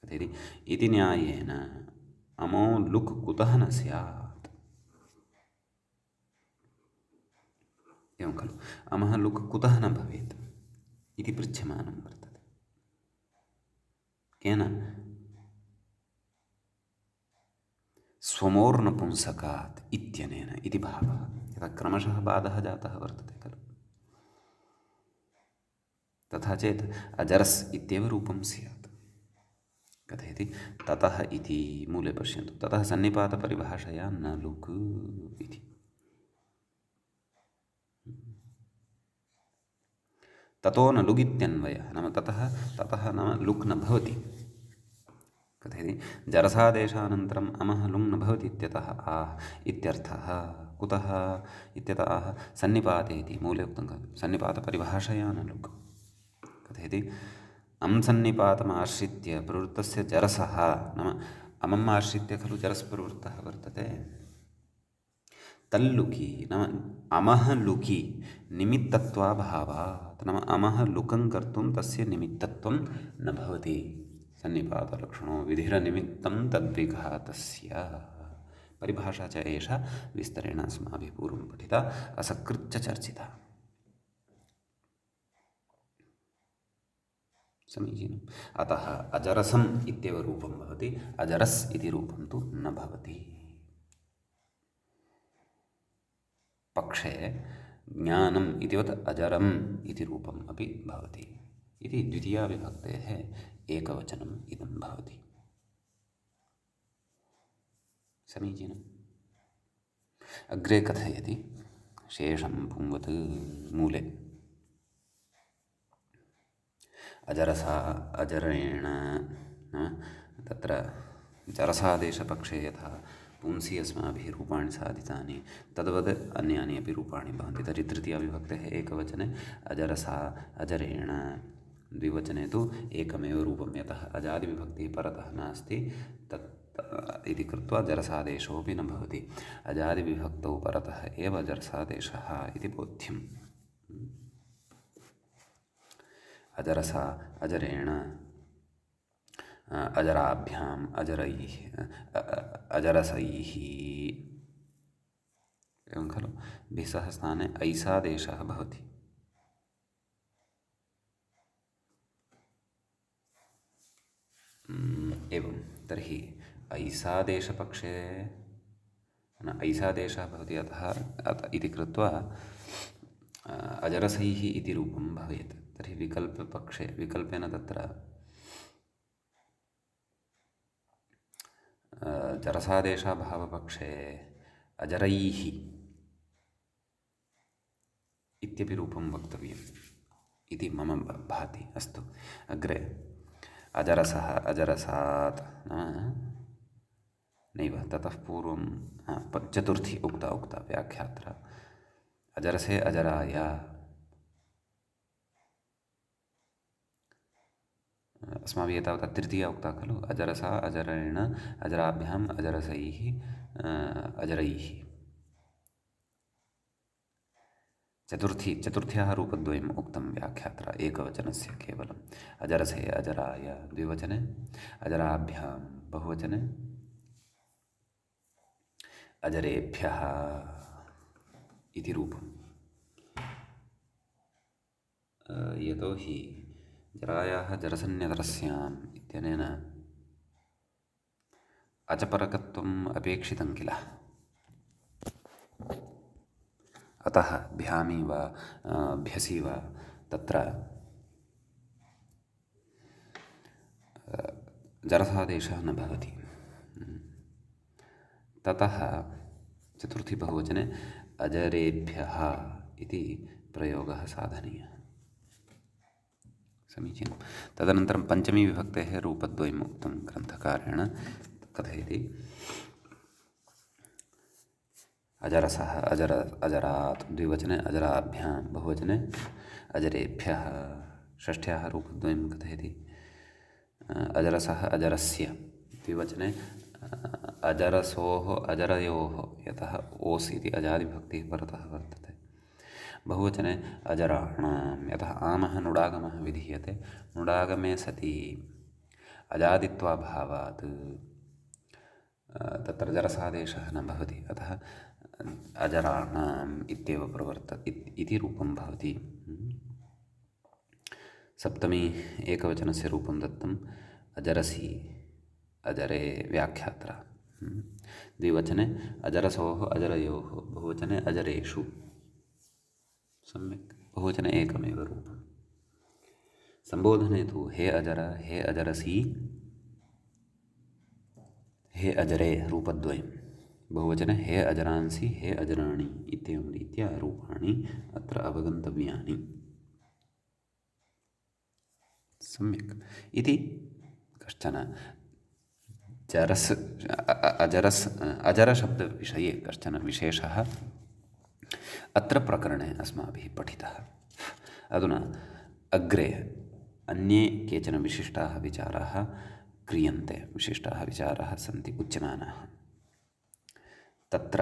कथयति इति न्यायेन अमो लुक् कुतः न स्यात्। एवं खलु। अमः लुक् कुतः न भवेत् इति पृच्छ्यमानं वर्तते। केन? स्वमोर्नपुंसकात् इत्यनेन इति भावः। यदा क्रमशः बाधः जातः वर्तते खलु, तथा चेत् अजरस् इत्येव रूपं स्यात्। कथयति ततः इति मूले पश्यन्तु, ततः सन्निपातपरिभाषया न लुक् इति। ततो न लुगित्यन्वयः नाम ततः नाम लुक् न भवति। कथयति जरसादेशानन्तरम् अमः लुङ् न भवति इत्यतः आह इत्यर्थः। कुतः इत्यतः आह सन्निपाते इति मूले उक्तं खलु, सन्निपातपरिभाषया न लुक्। कथयति अं सन्निपातमाश्रित्य प्रवृत्तस्य जरसः नाम अमम् आश्रित्य खलु जरस् प्रवृत्तः वर्तते। तल्लुकि नाम अमः लुकि निमित्तत्वाभावात् नाम अमः लुकं कर्तुं तस्य निमित्तत्वं न भवति। सन्निपातलक्षणो विधिरनिमित्तं तद्विघातस्य। परिभाषा च एषा विस्तरेण अस्माभिः पूर्वं पठिता, असकृच्च चर्चिता। समीचीनम्। अतः अजरसम् इत्येव रूपं भवति, अजरस् इति रूपं तु न भवति। पक्षे ज्ञानम् इतिवत् अजरम् इति रूपम् अपि भवति इति द्वितीया विभक्तेः एकवचनम् इदं भवति। समीचीनम्। अग्रे कथयति शेषं पुंवत् मूले अजरसा अजरेण तत्र जरसादेशपक्षे यथा पुंसि अस्माभिः रूपाणि साधितानि तद्वद् अन्यानि अपि रूपाणि भवन्ति। तर्हि तृतीयाविभक्तेः एकवचने अजरसा अजरेण, द्विवचने तु एकमेव रूपं, यतः अजादिविभक्तिः परतः नास्ति तत् इति कृत्वा जरसादेशोऽपि न भवति। अजादिविभक्तौ परतः एव जरसादेशः इति बोध्यम्। अजरसा अजरेण, अजराभ्याम् अजरैः अजरसैः एवं खलु। भिसः स्थाने ऐसादेशः भवति। एवं तर्हि ऐसादेशपक्षे न ऐसादेशः भवति, अतः इति कृत्वा अजरसैः इति रूपं भवेत्। तर्हि विकल्पपक्षे विकल्पेन तत्र जरसादेशाभावपक्षे अजरैः इत्यपि रूपं वक्तव्यम् इति मम भाति। अस्तु, अग्रे अजरसः अजरसात् नैव, ततः पूर्वं चतुर्थी उक्ता व्याख्यात्र अजरसे अजराय, अस्माभिः एतावता तृतीया उक्ता खलु, अजरसा अजरेण अजराभ्याम् अजरसैः अजरैः। चतुर्थ्याः रूपद्वयम् उक्तं व्याख्यात्र एकवचनस्य केवलम्। अजरसे अजराय द्विवचने, अजराभ्यां बहुवचने, अजरेभ्यः इति रूपम्। यतोहि जरायाः जरसन्यतरस्याम् इत्यनेन अचपरकत्वम् अपेक्षितं किल, अतः भ्यामी वा भ्यसि वा तत्र जरसादेशः न भवति। ततः चतुर्थी बहुवचने अजरेभ्यः इति प्रयोगः साधनीयः। समीचीनं। तदनन्तरं पञ्चमी विभक्तेः रूपद्वयम् उक्तं ग्रन्थकारेण। कथयति अजरसः अजरात् द्विवचने, अजराभ्यां बहुवचने, अजरेभ्यः षष्ठ्याः रूपद्वयं कथयति अजरसः अजरस्य द्विवचने, अजरसोः अजरयोः, यतः ओस् इति अजादिभक्तिः परतः वर्तते। बहुवचने अजराणां, यतः आमः नुडागमः विधीयते, नुडागमे सति अजादित्वाभावात् तत्र जरसादेशः न भवति, अतः अजराणाम् इत्येव इति रूपं भवति। सप्तमी एकवचनस्य रूपं दत्तम् अजरसि अजरे व्याख्यात्र। द्विवचने अजरसोः अजरयोः, बहुवचने अजरेषु। सम्यक्। बहुवचने एकमेव रूपं। संबोधने तु हे अजर, हे अजरसि, हे अजरे रूपद्वयं। बहुवचने हे अजरांसि, हे अजराणि इत्येवं रीत्या रूपाणि अत्र अवगन्तव्यानि। सम्यक् इति कश्चन जरस् अजरस् अजरशब्दविषये कश्चन विशेषः अत्र प्रकरणे अस्माभिः पठितः। अधुना अग्रे अन्ये केचन विशिष्टाः विचाराः क्रियन्ते, विशिष्टाः विचाराः सन्ति उच्यमानाः। तत्र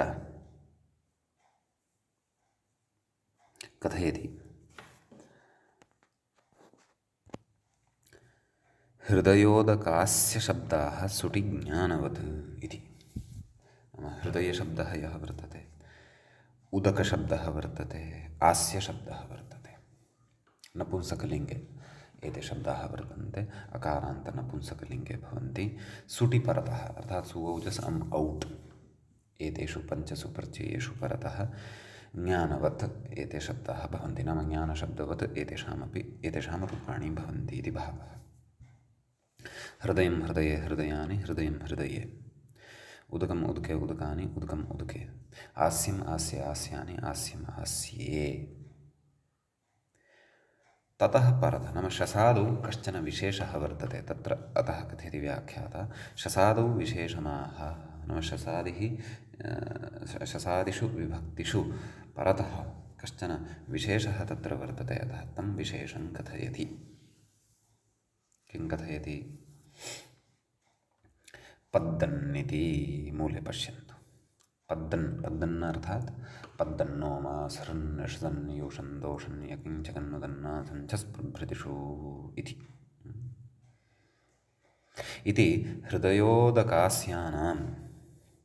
कथयति हृदयोदकास्य शब्दाः सुटिज्ञानवत् इति। हृदयशब्दः यः वर्तते, उदकशब्दः वर्तते, आस्यशब्दः वर्तते, नपुंसकलिङ्गे एते शब्दाः वर्तन्ते, अकारान्तनपुंसकलिङ्गे भवन्ति। सुटिपरतः अर्थात् सुवौजस् अम् औट् एतेषु पञ्चसु प्रत्ययेषु परतः ज्ञानवत् एते शब्दाः भवन्ति, नाम ज्ञानशब्दवत् एतेषां रूपाणि भवन्ति इति भावः। हृदयं हृदये हृदयानि हृदयं हृदये, उदकम् उदके उदकानि उदकम् उदके, आस्यम् आस्ये आस्यानि आस्यम् आस्ये। ततः परतः नाम शसादौ कश्चन विशेषः वर्तते तत्र, अतः कथयति व्याख्याता शसादौ विशेषणाः, नाम शसादिषु विभक्तिषु परतः कश्चन विशेषः तत्र वर्तते, अतः तं विशेषं कथयति। किं कथयति? पद्दन्निति मूले पश्यन्तु। पद्दन् अर्थात् पद्दन्नो मासरन् षदन् यूषन् दोषन् यकिञ्चकन्नुदन्नाथं च स्पृभृतिषु इति हृदयोदकास्यानां,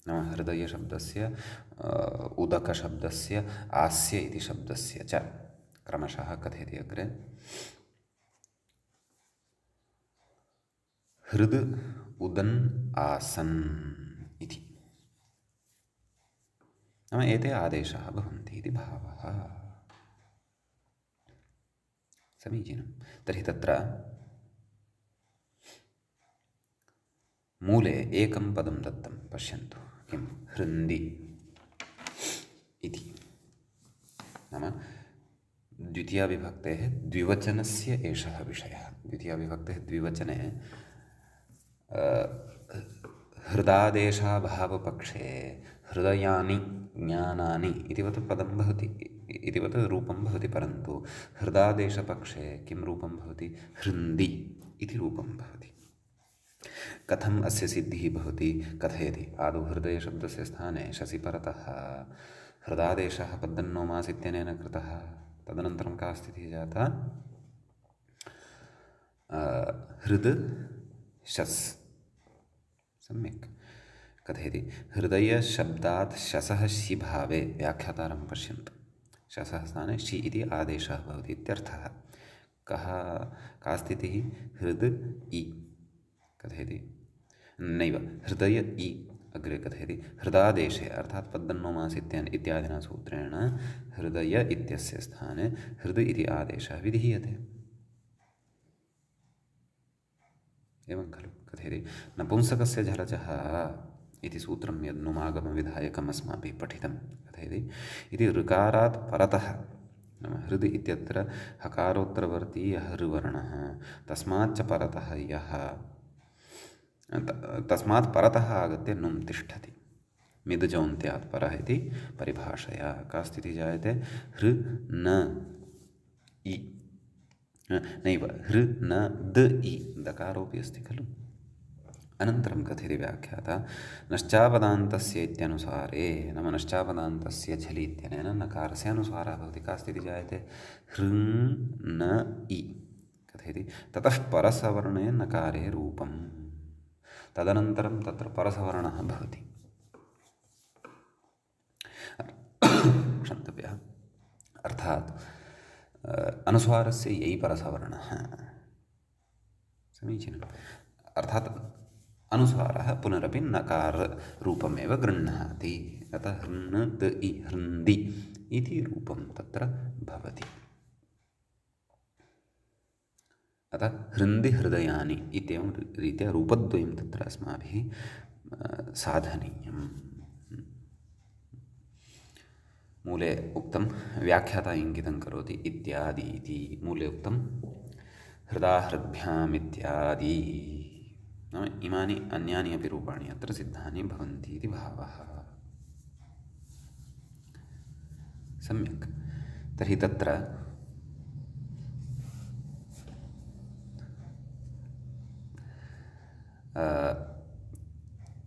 नाम हृदयशब्दस्य उदकशब्दस्य आस्य इति शब्दस्य च क्रमशः कथयति अग्रे। हृद् उदन् आसन् इति, नाम एते आदेशाः भवन्ति इति भावः। समीचीनं। तर्हि तत्र मूले एकं पदं दत्तं, पश्यन्तु किं, हृन्दि इति, नाम द्वितीयाविभक्तेः द्विवचनस्य एषः विषयः। द्वितीयाविभक्तेः द्विवचने हृदादेशाभावपक्षे हृदयानि ज्ञानानि इतिवत् पदं भवति, इतिवत् रूपं भवति, परन्तु हृदादेशपक्षे किं रूपं भवति? हृन्दि इति रूपं भवति। कथम् अस्य सिद्धिः भवति कथयति। आदौ हृदयशब्दस्य स्थाने शसि परतः हृदादेशः पद्दन्नो मास् इत्यनेन कृतः, तदनन्तरं का स्थितिः जाता? हृद् शस्। सम्यक् कथयति। हृदयशब्दात् शसः शि भावे, व्याख्यातारं पश्यन्तु, शसः स्थाने शि इति आदेशः भवति इत्यर्थः। का स्थितिः? हृद् इ कथयति, नैव हृदय इ अग्रे कथयति। हृदादेशे अर्थात् पद्दन्नो मास् इत्यादिना सूत्रेण हृदय इत्यस्य स्थाने हृद् इति आदेशः विधीयते। एवं खलु कथयति। नपुंसकस्य झलजः इति सूत्रं यद्नुमागमविधायकम् अस्माभिः पठितं कथयति। इति ऋकारात् परतः, नाम हृदि इत्यत्र हकारोत्तरवर्ती यः ऋवर्णः, तस्माच्च परतः यः, तस्मात् परतः आगत्य नुं तिष्ठति, मिदजोन्त्यात् परः इति परिभाषया का स्थितिः जायते? हृ न इ, नैव हृ न द इ, दकारोऽपि अस्ति खलु। अनन्तरं कथयति व्याख्याता नश्चापदान्तस्य इत्यनुसारे, नाम नश्चापदान्तस्य झलि इत्यनेन नकारस्य अनुस्वारः भवति। का स्थितिः जायते? हृन् न इ कथयति। ततः परसवर्णे नकारे रूपं, तदनन्तरं तत्र परसवर्णः भवति। क्षन्तव्यः, अर्थात् अनुस्वारस्य यै परसवर्णः। समीचीनम्। अर्थात् अनुस्वारः पुनरपि नकाररूपमेव गृह्णाति, अतः हृन् द इ हृन्दि इति रूपं तत्र भवति। अतः हृन्दि हृदयानि इत्येवं रीत्या रूपद्वयं तत्र अस्माभिः साधनीयम्। मूले उक्तं, व्याख्याता इङ्गितं करोति इत्यादि इति। मूले उक्तं हृदा हृद्भ्याम् इत्यादि नाम इमानि अन्यानि अपि रूपाणि अत्र सिद्धानि भवन्ति इति भावः। सम्यक्। तर्हि तत्र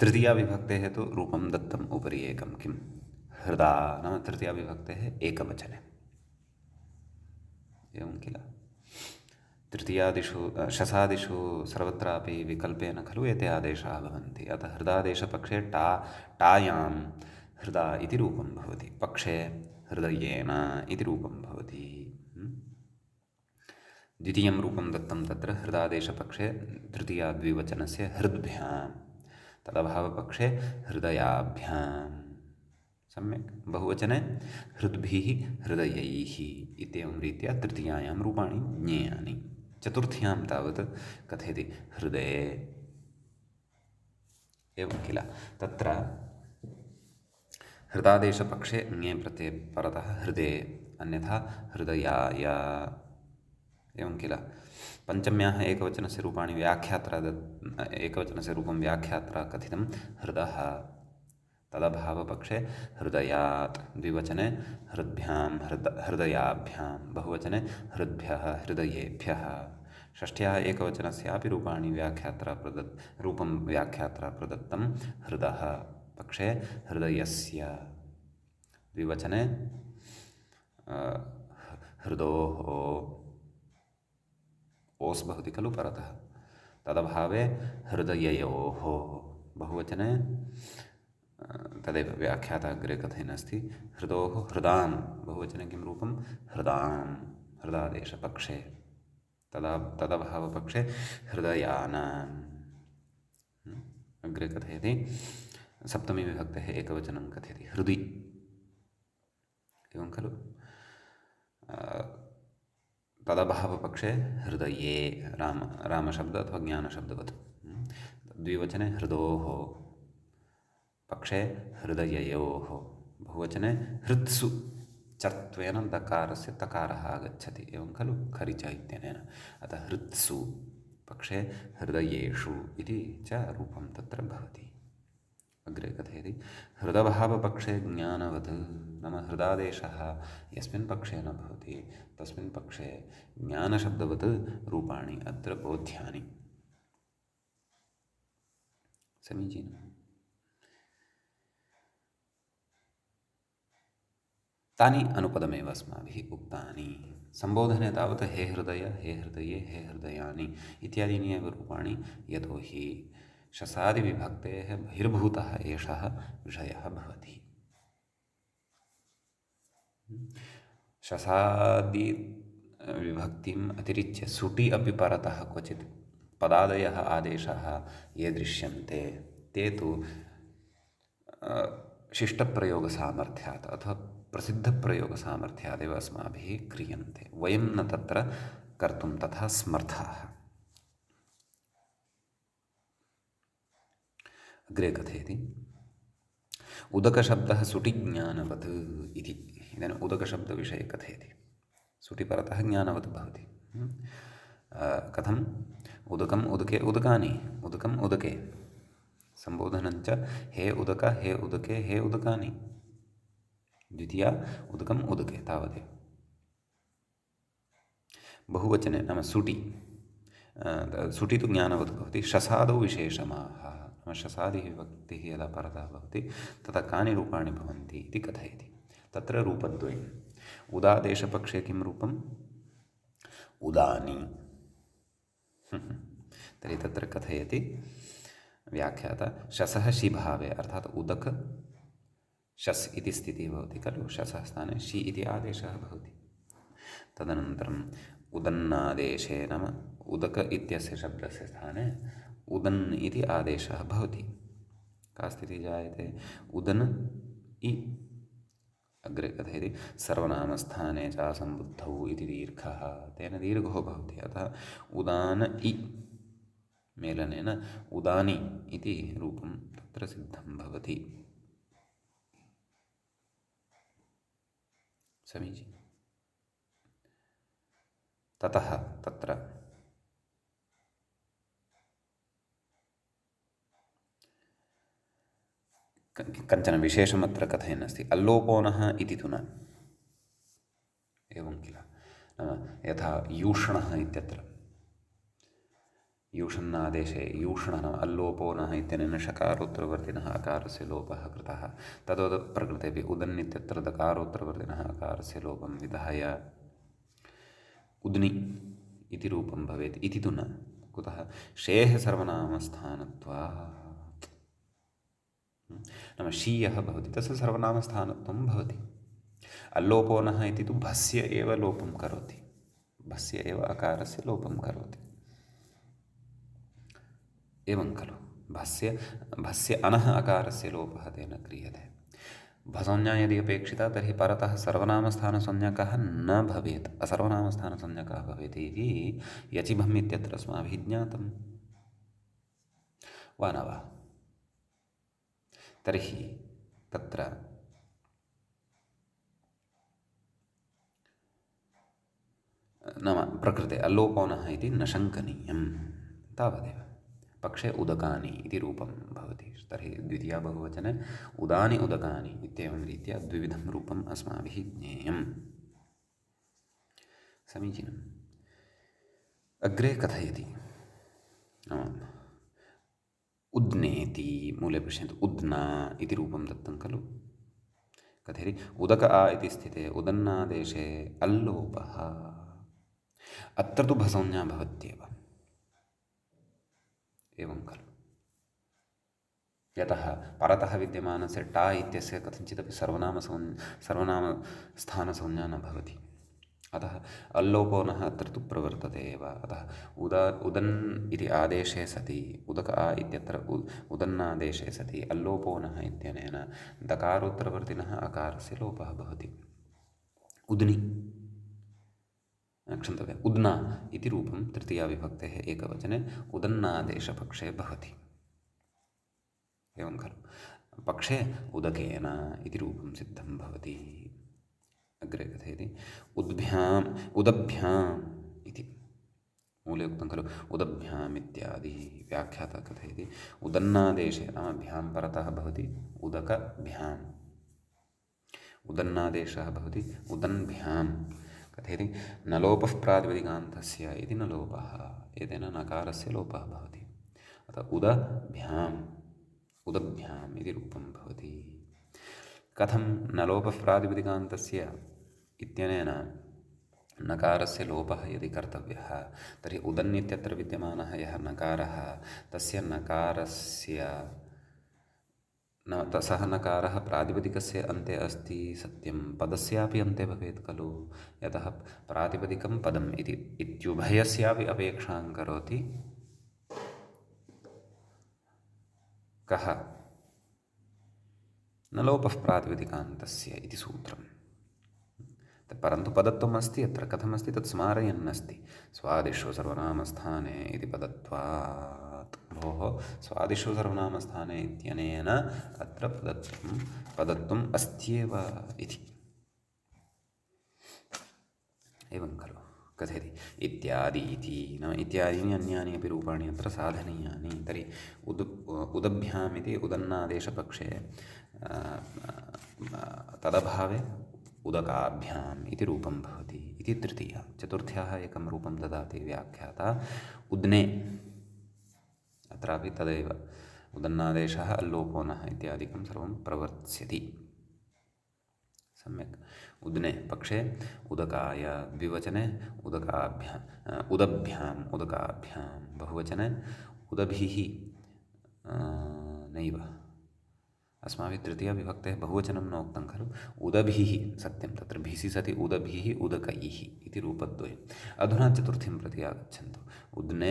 तृतीया विभक्तेः तु रूपं दत्तम् उपरि एकं किं हृदा नाम तृतीया विभक्तेः एकवचने एवं किल। तृतीयादिषु शसादिषु सर्वत्रापि विकल्पेन खलु एते आदेशाः भवन्ति। अतः हृदादेशपक्षे टायां हृदा इति रूपं भवति, पक्षे हृदयेन इति रूपं भवति। द्वितीयं रूपं दत्तं तत्र हृदादेशपक्षे तृतीयाद्विवचनस्य हृद्भ्यां, तदभावपक्षे हृदयाभ्यां। सम्यक्। बहुवचने हृद्भिः हृदयैः इत्येवं रीत्या तृतीयायां रूपाणि ज्ञेयानि। चतुर्थ्यां तावत् कथयति हृदये एवं किल। तत्र हृदादेशपक्षे ङे प्रत्यये परतः हृदये, अन्यथा हृदयाय एवं किल। पञ्चम्याः एकवचनस्य रूपाणि व्याख्यात्रा एकवचनस्य रूपं व्याख्यात्रा कथितं हृदः, तदभावपक्षे हृदयात्, द्विवचने हृद्भ्यां हृदयाभ्यां, बहुवचने हृद्भ्यः हृदयेभ्यः। षष्ठ्याः एकवचनस्यापि रूपं व्याख्यात्रा प्रदत्तं हृदः, पक्षे हृदयस्य, द्विवचने हृदोः, ओस् भवति खलु परतः, तदभावे हृदययोः, बहुवचने तदेव व्याख्याता अग्रे कथयन्नस्ति हृदोः हृदां, बहुवचने किं रूपं हृदां, हृदादेशपक्षे, तदभावपक्षे हृदयानाम्। अग्रे कथयति सप्तमी विभक्तेः एकवचनं कथयति हृदि, एवं खलु। तदभावपक्षे हृदये, रामशब्द अथवा ज्ञानशब्दवत्। द्विवचने हृदोः, पक्षे हृदययोः, बहुवचने हृत्सु, चत्वेन दकारस्य तकारः आगच्छति, एवं खलु खरिच इत्यनेन। अतः हृत्सु, पक्षे हृदयेषु इति च रूपं तत्र भवति। अग्रे कथयति हृदभावपक्षे ज्ञानवत्, नाम हृदादेशः यस्मिन् पक्षे न भवति तस्मिन् पक्षे ज्ञानशब्दवत् रूपाणि अत्र बोध्यानि। समीचीनम्। तानि अनुपदमेव अस्माभिः उक्तानि। सम्बोधने तावत् हे हृदय, हे हृदये, हे हृदयानि इत्यादीनि एव रूपाणि, यतोहि शसादिविभक्तेः बहिर्भूतः एषः विषयः भवति। शसादि विभक्तिम् अतिरिच्य सुटि अपि परतः क्वचित् पदादयः आदेशाः ये दृश्यन्ते ते तु शिष्टप्रयोगसामर्थ्यात् अथवा प्रसिद्धप्रयोगसामर्थ्यादेव अस्माभिः क्रियन्ते। वयं न तत्र कर्तुं तथा समर्थाः। अग्रे कथयति उदकशब्दः सुटिज्ञानवत् इति। इदानीम् उदकशब्दविषये कथयति। सुटिपरतः ज्ञानवत् भवति। कथम्? उदकम् उदके उदकानि, उदकम् उदके, सम्बोधनञ्च हे उदक, हे उदके, हे उदकानि। द्वितीया उदकम् उदके, तावदेव। बहुवचने नाम सुटि, सुटि तु ज्ञानवत् भवति। शसादौ विशेषमाः, नाम शसादिः विभक्तिः यदा परतः भवति तदा कानि रूपाणि भवन्ति इति कथयति। तत्र रूपद्वयम्। उदादेशपक्षे किं रूपम्? उदानि। तर्हि तत्र कथयति व्याख्याता शसः शिभावे, अर्थात् उदक शस् इति स्थितिः भवति खलु, शसः स्थाने शि इति आदेशः भवति। तदनन्तरम् उदन्नादेशे, नाम उदक इत्यस्य शब्दस्य स्थाने उदन् इति आदेशः भवति। का स्थितिः जायते? उदन् इ। अग्रे कथयति सर्वनामस्थाने च सम्बुद्धौ इति दीर्घः, तेन दीर्घो भवति। अतः उदान इ मेलनेन उदानि इति रूपं तत्र सिद्धं भवति। समीचीनम्। ततः तत्र कञ्चन विशेषम् अत्र कथयन् अस्ति। अल्लोपोनः इति तु न, एवं किल, यथा यूष्णः इत्यत्र यूषन्नादेशे यूष्णः नाम अल्लोपोनः इत्यनेन षकारोत्तरवर्तिनः अकारस्य लोपः कृतः। तद्वत् प्रकृतेपि उदन् इत्यत्र दकारोत्तरवर्तिनः अकारस्य लोपं विधाय उद्नि इति रूपं भवेत् इति तु न। कुतः? शेः सर्वनामस्थानत्वात्। नाम शीयः भवति तस्य सर्वनामस्थानत्वं भवति। अल्लोपोनः इति तु भस्य एव लोपं करोति, भस्य एव अकारस्य लोपं करोति, एवं खलु। भस्य अनः अकारस्य लोपः तेन क्रियते। भसंज्ञा यदि अपेक्षिता तर्हि परतः सर्वनामस्थानसंज्ञकः न भवेत्, असर्वनामस्थानसंज्ञकः भवेत् इति यचिभम् इत्यत्र अस्माभिः ज्ञातं वा न वा? तर्हि तत्र नाम प्रकृते अल्लोपोनः इति न शङ्कनीयं, तावदेव। पक्षे उदकानि इति रूपं भवति, तर्हि द्वितीया बहुवचने उदानि उदकानि इत्येवं रीत्या द्विविधं रूपम् अस्माभिः ज्ञेयम्। समीचीनम्। अग्रे कथयति, उद्नेति, मूले पश्यन्तु, उद्ना इति रूपं दत्तं खलु। कथयति उदक आ इति स्थिते उदन्नादेशे अल्लोपः, अत्र तु भसंज्ञा भवत्येव, एवं खलु। यतः परतः विद्यमानस्य टा इत्यस्य कथञ्चिदपि सर्वनामस्थानसंज्ञा न भवति, अतः अल्लोपोनः अत्र तु प्रवर्तते एव। अतः उदन् इति आदेशे सति उदक आ इत्यत्र उदन्नादेशे सति अल्लोपोनः इत्यनेन दकारोत्तरवर्तिनः अकारस्य लोपः भवति। उद्नि, क्षन्तव्यम्, उद्ना इति रूपं तृतीयाविभक्तेः एकवचने उदन्नादेशपक्षे भवति, एवं खलु। पक्षे उदकेन इति रूपं सिद्धं भवति। अग्रे कथयति उदभ्याम् इति, मूले उक्तं खलु उदभ्याम् इत्यादि। व्याख्याता कथयति उदन्नादेशे नाम भ्यां परतः भवति उदकभ्याम्, उदन्नादेशः भवति उदन्भ्यां। कथयति न लोपः प्रातिपदिकान्तस्य इति न लोपः, एतेन नकारस्य लोपः भवति। अतः उदभ्याम् इति रूपं भवति। कथं न लोपः प्रातिपदिकान्तस्य इत्यनेन नकारस्य लोपः यदि कर्तव्यः तर्हि उदन् इत्यत्र विद्यमानः यः नकारः तस्य नकारस्य सः नकारः प्रातिपदिकस्य अन्ते अस्ति, सत्यं, पदस्यापि अन्ते भवेत् खलु। यतः प्रातिपदिकं पदम् इति इत्युभयस्यापि अपेक्षां करोति कः? न लोपः प्रातिपदिकान्तस्य इति सूत्रम्। परन्तु पदत्वम् अस्ति अत्र, कथमस्ति तत् स्मारयन् अस्ति। स्वादिषु सर्वनामस्थाने इति पदत्वात्। भोः, स्वादिषु सर्वनामस्थाने इत्यनेन अत्र पदत्वम् अस्त्येव इति, एवं खलु। कथयति इत्यादि इति, नाम इत्यादीनि अन्यानि अपि रूपाणि अत्र साधनीयानि। तर्हि उदभ्याम् इति उदन्नादेशपक्षे तदभावे उदकाभ्याम् इति रूपं भवति इति तृतीया। चतुर्थ्याः एकं रूपं ददाति व्याख्याता उद्ने, अत्रापि तदेव उदन्नादेशः अल्लोपोनः इत्यादिकं सर्वं प्रवर्त्स्यति। सम्यक्। उद्ने पक्षे उदकाय, द्विवचने उदभ्याम् उदकाभ्यां, बहुवचने उदभिः नैव, अस्माभिः तृतीयाविभक्तेः बहुवचनं न उक्तं खलु। उदभिः, सत्यं, तत्र भिसि सति उदभिः उदकैः इति रूपद्वयम्। अधुना चतुर्थीं प्रति आगच्छन्तु। उद्ने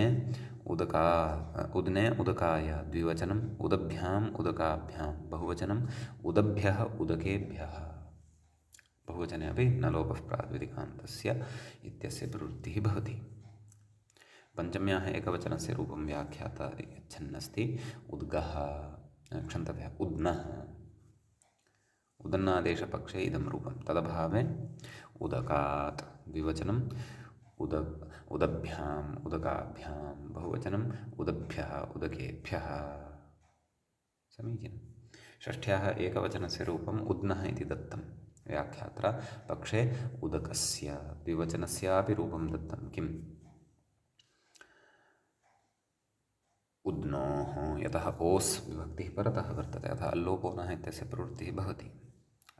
उदकाय, द्विवचनम् उदभ्याम् उदकाभ्यां, बहुवचनम् उदभ्यः उदकेभ्यः, बहुवचने अपि न लोपः प्रातिपदिकान्तस्य इत्यस्य प्रवृत्तिः भवति। पञ्चम्याः एकवचनस्य रूपं व्याख्याता यच्छन्नस्ति उद्गः, क्षन्तव्यः उद्नः, उदन्नादेशपक्षे इदं रूपं, तदभावे उदकात्, द्विवचनम् उदभ्याम् उदकाभ्यां, बहुवचनम् उदभ्यः उदकेभ्यः। समीचीनम्। षष्ठ्याः एकवचनस्य रूपम् उद्नः इति दत्तं व्याख्यात्रा पक्षे उदकस्य। द्विवचनस्यापि रूपं दत्तं किम् उद्नोः, यतः ओस् विभक्तिः परतः वर्तते अतः अल्लोपोनः इत्यस्य प्रवृत्तिः भवति।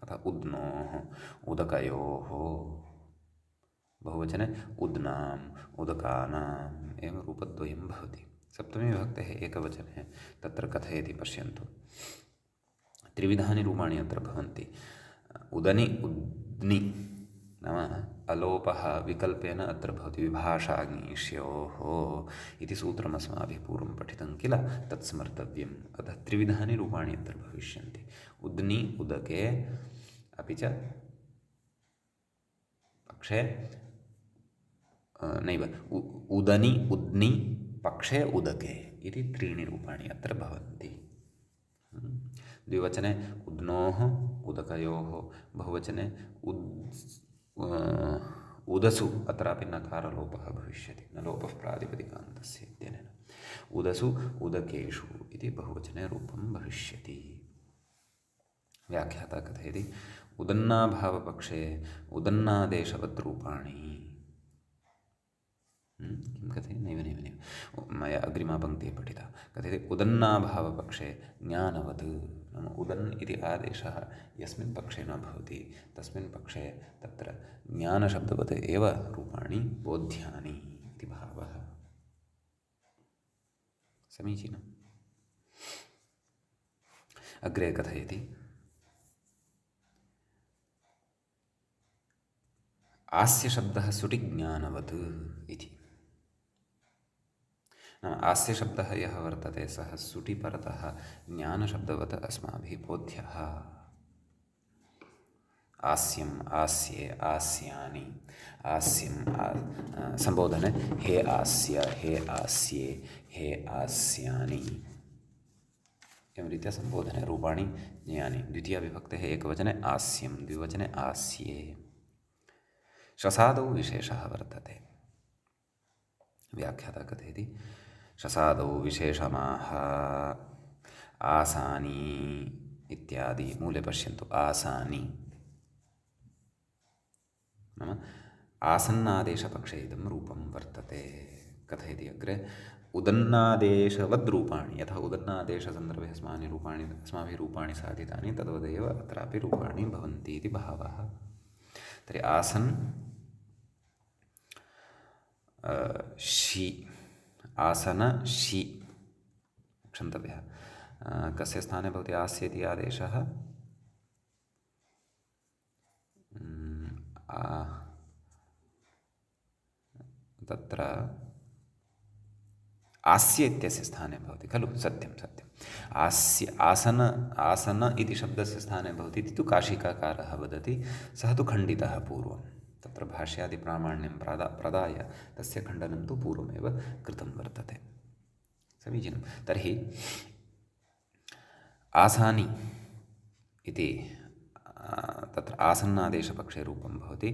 अतः उद्नोः उदकयोः, बहुवचने उद्नाम् उदकानाम् एवं रूपद्वयं भवति। सप्तमी विभक्तेः एकवचने तत्र कथयति पश्यन्तु। त्रिविधानि रूपाणि अत्र भवन्ति। उदनि उद्नि नाम अलोपः विकल्पेन अत्र भवति। विभाषाग्निश्योः इति सूत्रम् अस्माभिः पूर्वं पठितं किल, तत् स्मर्तव्यम्। अतः त्रिविधानि रूपाणि अत्र भविष्यन्ति। उद्नि उदके अपि च पक्षे नैव उदनि उद्नि पक्षे उदके इति त्रीणि रूपाणि अत्र भवन्ति। द्विवचने उद्नोः उदकयोः, बहुवचने उदसु, अत्रापि नकारलोपः भविष्यति, न लोपः प्रातिपदिकान्तस्य इत्यनेन। उदसु उदकेषु इति बहुवचने रूपं भविष्यति। व्याख्याता कथयति उदन्नाभावपक्षे उदन्नादेशवत् रूपाणि। किं कथयति? नैव मया अग्रिमा पङ्क्तिः पठिता। कथयति उदन्नाभावपक्षे ज्ञानवत्, नाम उदन् इति आदेशः यस्मिन् पक्षे न भवति तस्मिन् पक्षे तत्र ज्ञानशब्दवत् एव रूपाणि बोध्यानि इति भावः। समीचीनम्। अग्रे कथयति आस्यशब्दः सुटिज्ञानवत् इति। आस्यशब्दः यः वर्तते सः सुटि परतः ज्ञानशब्दवत् अस्माभिः बोध्यः। आस्यम् आस्ये आस्यानि, आस्यं संबोधने हे आस्य हे आस्ये हे आस्यानि एवं रीत्या संबोधने रूपाणि ज्ञानि। द्वितीयविभक्तेः एकवचने आस्यं, द्विवचने आस्ये। शसादौ विशेषः वर्तते। व्याख्याता कथयति शसादौ विशेषमाह आसानी इत्यादि। मूले पश्यन्तु आसानी नाम आसन्नादेशपक्षे इदं रूपं वर्तते। कथयति अग्रे उदन्नादेशवद्रूपाणि, यथा उदन्नादेशसन्दर्भे अस्माभिः रूपाणि साधितानि तद्वदेव अत्रापि रूपाणि भवन्ति इति भावः। तर्हि आसन् शी, आसन शी क्षन्तव्यः। कस्य स्थाने भवति आस्य इति आदेशः? तत्र आस्य इत्यस्य स्थाने भवति खलु? सत्यं सत्यम्। आस्य आसन इति शब्दस्य स्थाने भवति इति तु काशिकाकारः वदति। सः तु खण्डितः पूर्वं। तत्र भाष्यादिप्रामाण्यं प्रदाय तस्य खण्डनं तु पूर्वमेव कृतं वर्तते। समीचीनं। तर्हि आसानि इति तत्र आसन्नादेशपक्षे रूपं भवति।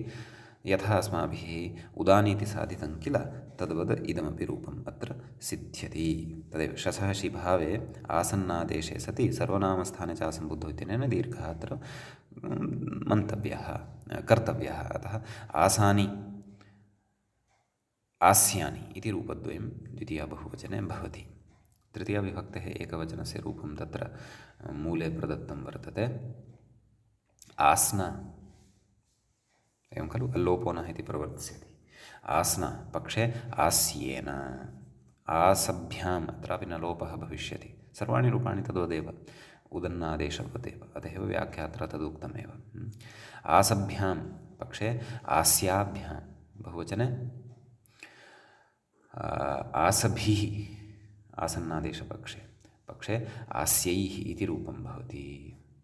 यथा अस्माभिः उदानि इति साधितं किल, तद्वद् इदमपि रूपम् अत्र सिद्ध्यति। तदेव शसः शिभावे आसन्नादेशे सति सर्वनामस्थाने च आसम्बुद्धौ इत्यनेन दीर्घः अत्र मन्तव्यः कर्तव्यः। अतः आसानि आस्यानि इति रूपद्वयं द्वितीया बहुवचने भवति। तृतीयविभक्तेः एकवचनस्य रूपं तत्र मूले प्रदत्तं वर्तते। आस्ना एवं खलु, अल्लोपोनः इति प्रवर्त्स्यति। आस्ना पक्षे आस्येन, आसभ्याम् अत्रापि न लोपः भविष्यति। सर्वाणि रूपाणि तद्वदेव उदन्नादेशवदेव, अतः एव व्याख्यात्र तदुक्तमेव। आसभ्यां पक्षे आस्याभ्यां, बहुवचने आसभिः आसन्नादेशपक्षे पक्षे आस्यैः इति रूपं भवति।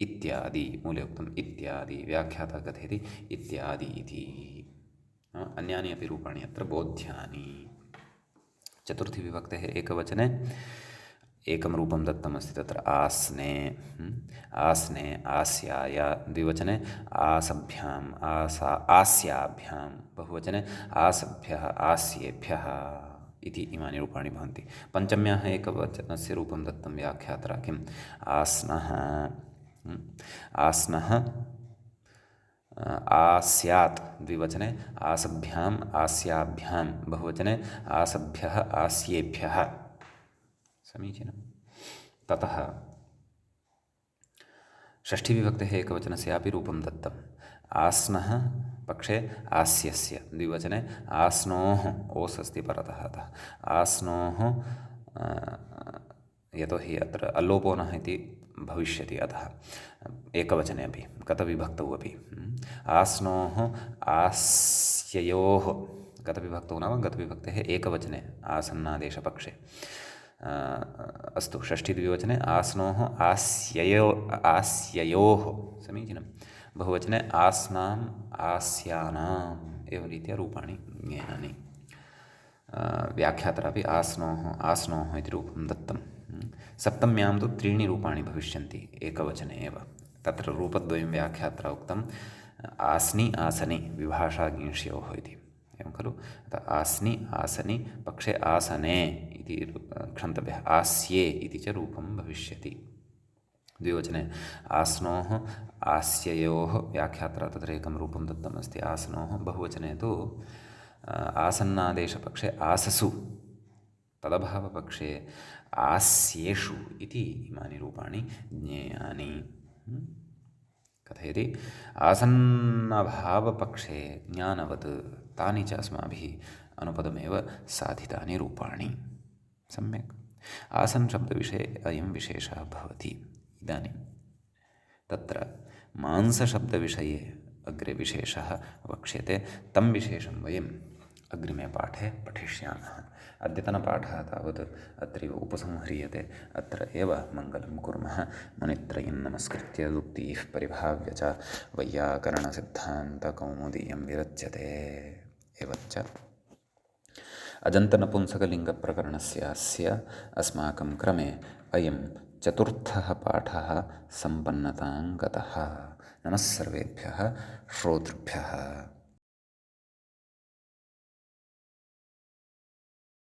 इत्यादि, मूले उक्तम् इत्यादि। व्याख्याता कथयति इत्यादि इति। अन्यानि अपि रूपाणि अत्र बोध्यानि। चतुर्थी विभक्तेः एकवचने एकं रूपं दत्तमस्ति तत्र आस्ने, आस्ने आस्याय। द्विवचने आसभ्याम् आस्याभ्यां, बहुवचने आसभ्यः आस्येभ्यः इति इमानि रूपाणि भवन्ति। पञ्चम्याः एकवचनस्य रूपं दत्तं व्याख्यात्रा किम्? आस्नः आस्नः आस्यात् द्विवचने, आसभ्याम् आस्याभ्यां बहुवचने, आसभ्यः आस्येभ्यः। समीचीनं। ततः षष्ठीविभक्तेः एकवचनस्यापि रूपं दत्तम्। आस्नः पक्षे आस्यस्य द्विवचने, आस्नोः ओस् अस्ति परतः अतः आस्नोः यतोहि अत्र अल्लोपोनः इति भविष्यति अतः एकवचने अपि गतविभक्तौ अपि आस्नोः आस्ययोः गतविभक्तौ नाम गतविभक्तेः एकवचने आसन्नादेशपक्षे अस्तु षष्ठीद्विवचने आस्नोः आस्ययोः समीचीनं बहुवचने आस्नाम् आस्यानाम् एवं रीत्या रूपाणि ज्ञेयानि व्याख्यात्रापि आस्नोः इति रूपं दत्तं सप्तम्यां तु त्रीणि रूपाणि भविष्यन्ति एकवचने एव तत्र रूपद्वयं व्याख्यात्रा उक्तम् आस्नि आसनि विभाषाज्ञेष्योः इति एवं खलु अतः आस्नि आसनि पक्षे आसने इति क्षन्तव्यः आस्ये इति च रूपं भविष्यति द्विवचने आस्नोः आस्ययोः व्याख्यात्रा तत्र एकं रूपं दत्तमस्ति आसनोः बहुवचने तु आसन्नादेशपक्षे आससु तदभावपक्षे आस्येषु इति इमानि रूपाणि ज्ञेयानि कथयति आसन्नभावपक्षे ज्ञानवत् तानि च अस्माभिः अनुपदमेव साधितानि रूपाणि सम्यक् आसन् शब्दविषये अयं विशेषः भवति इदानीं तत्र मांसशब्दविषये अग्रे विशेषः वक्ष्यते तं विशेषं वयम् अग्रिमे पाठे पठिष्यामः अद्यतनपाठः तावत् अत्रैव उपसंह्रियते अत्र एव मङ्गलं कुर्मः मुनित्रयं नमस्कृत्य उक्तिः परिभाव्य च वैयाकरणसिद्धान्तकौमुदीयं विरच्यते एवञ्च अजन्तनपुंसकलिङ्गप्रकरणस्य अस्य अस्माकं क्रमे अयं चतुर्थः पाठः सम्पन्नतां गतः नमः सर्वेभ्यः श्रोतृभ्यः।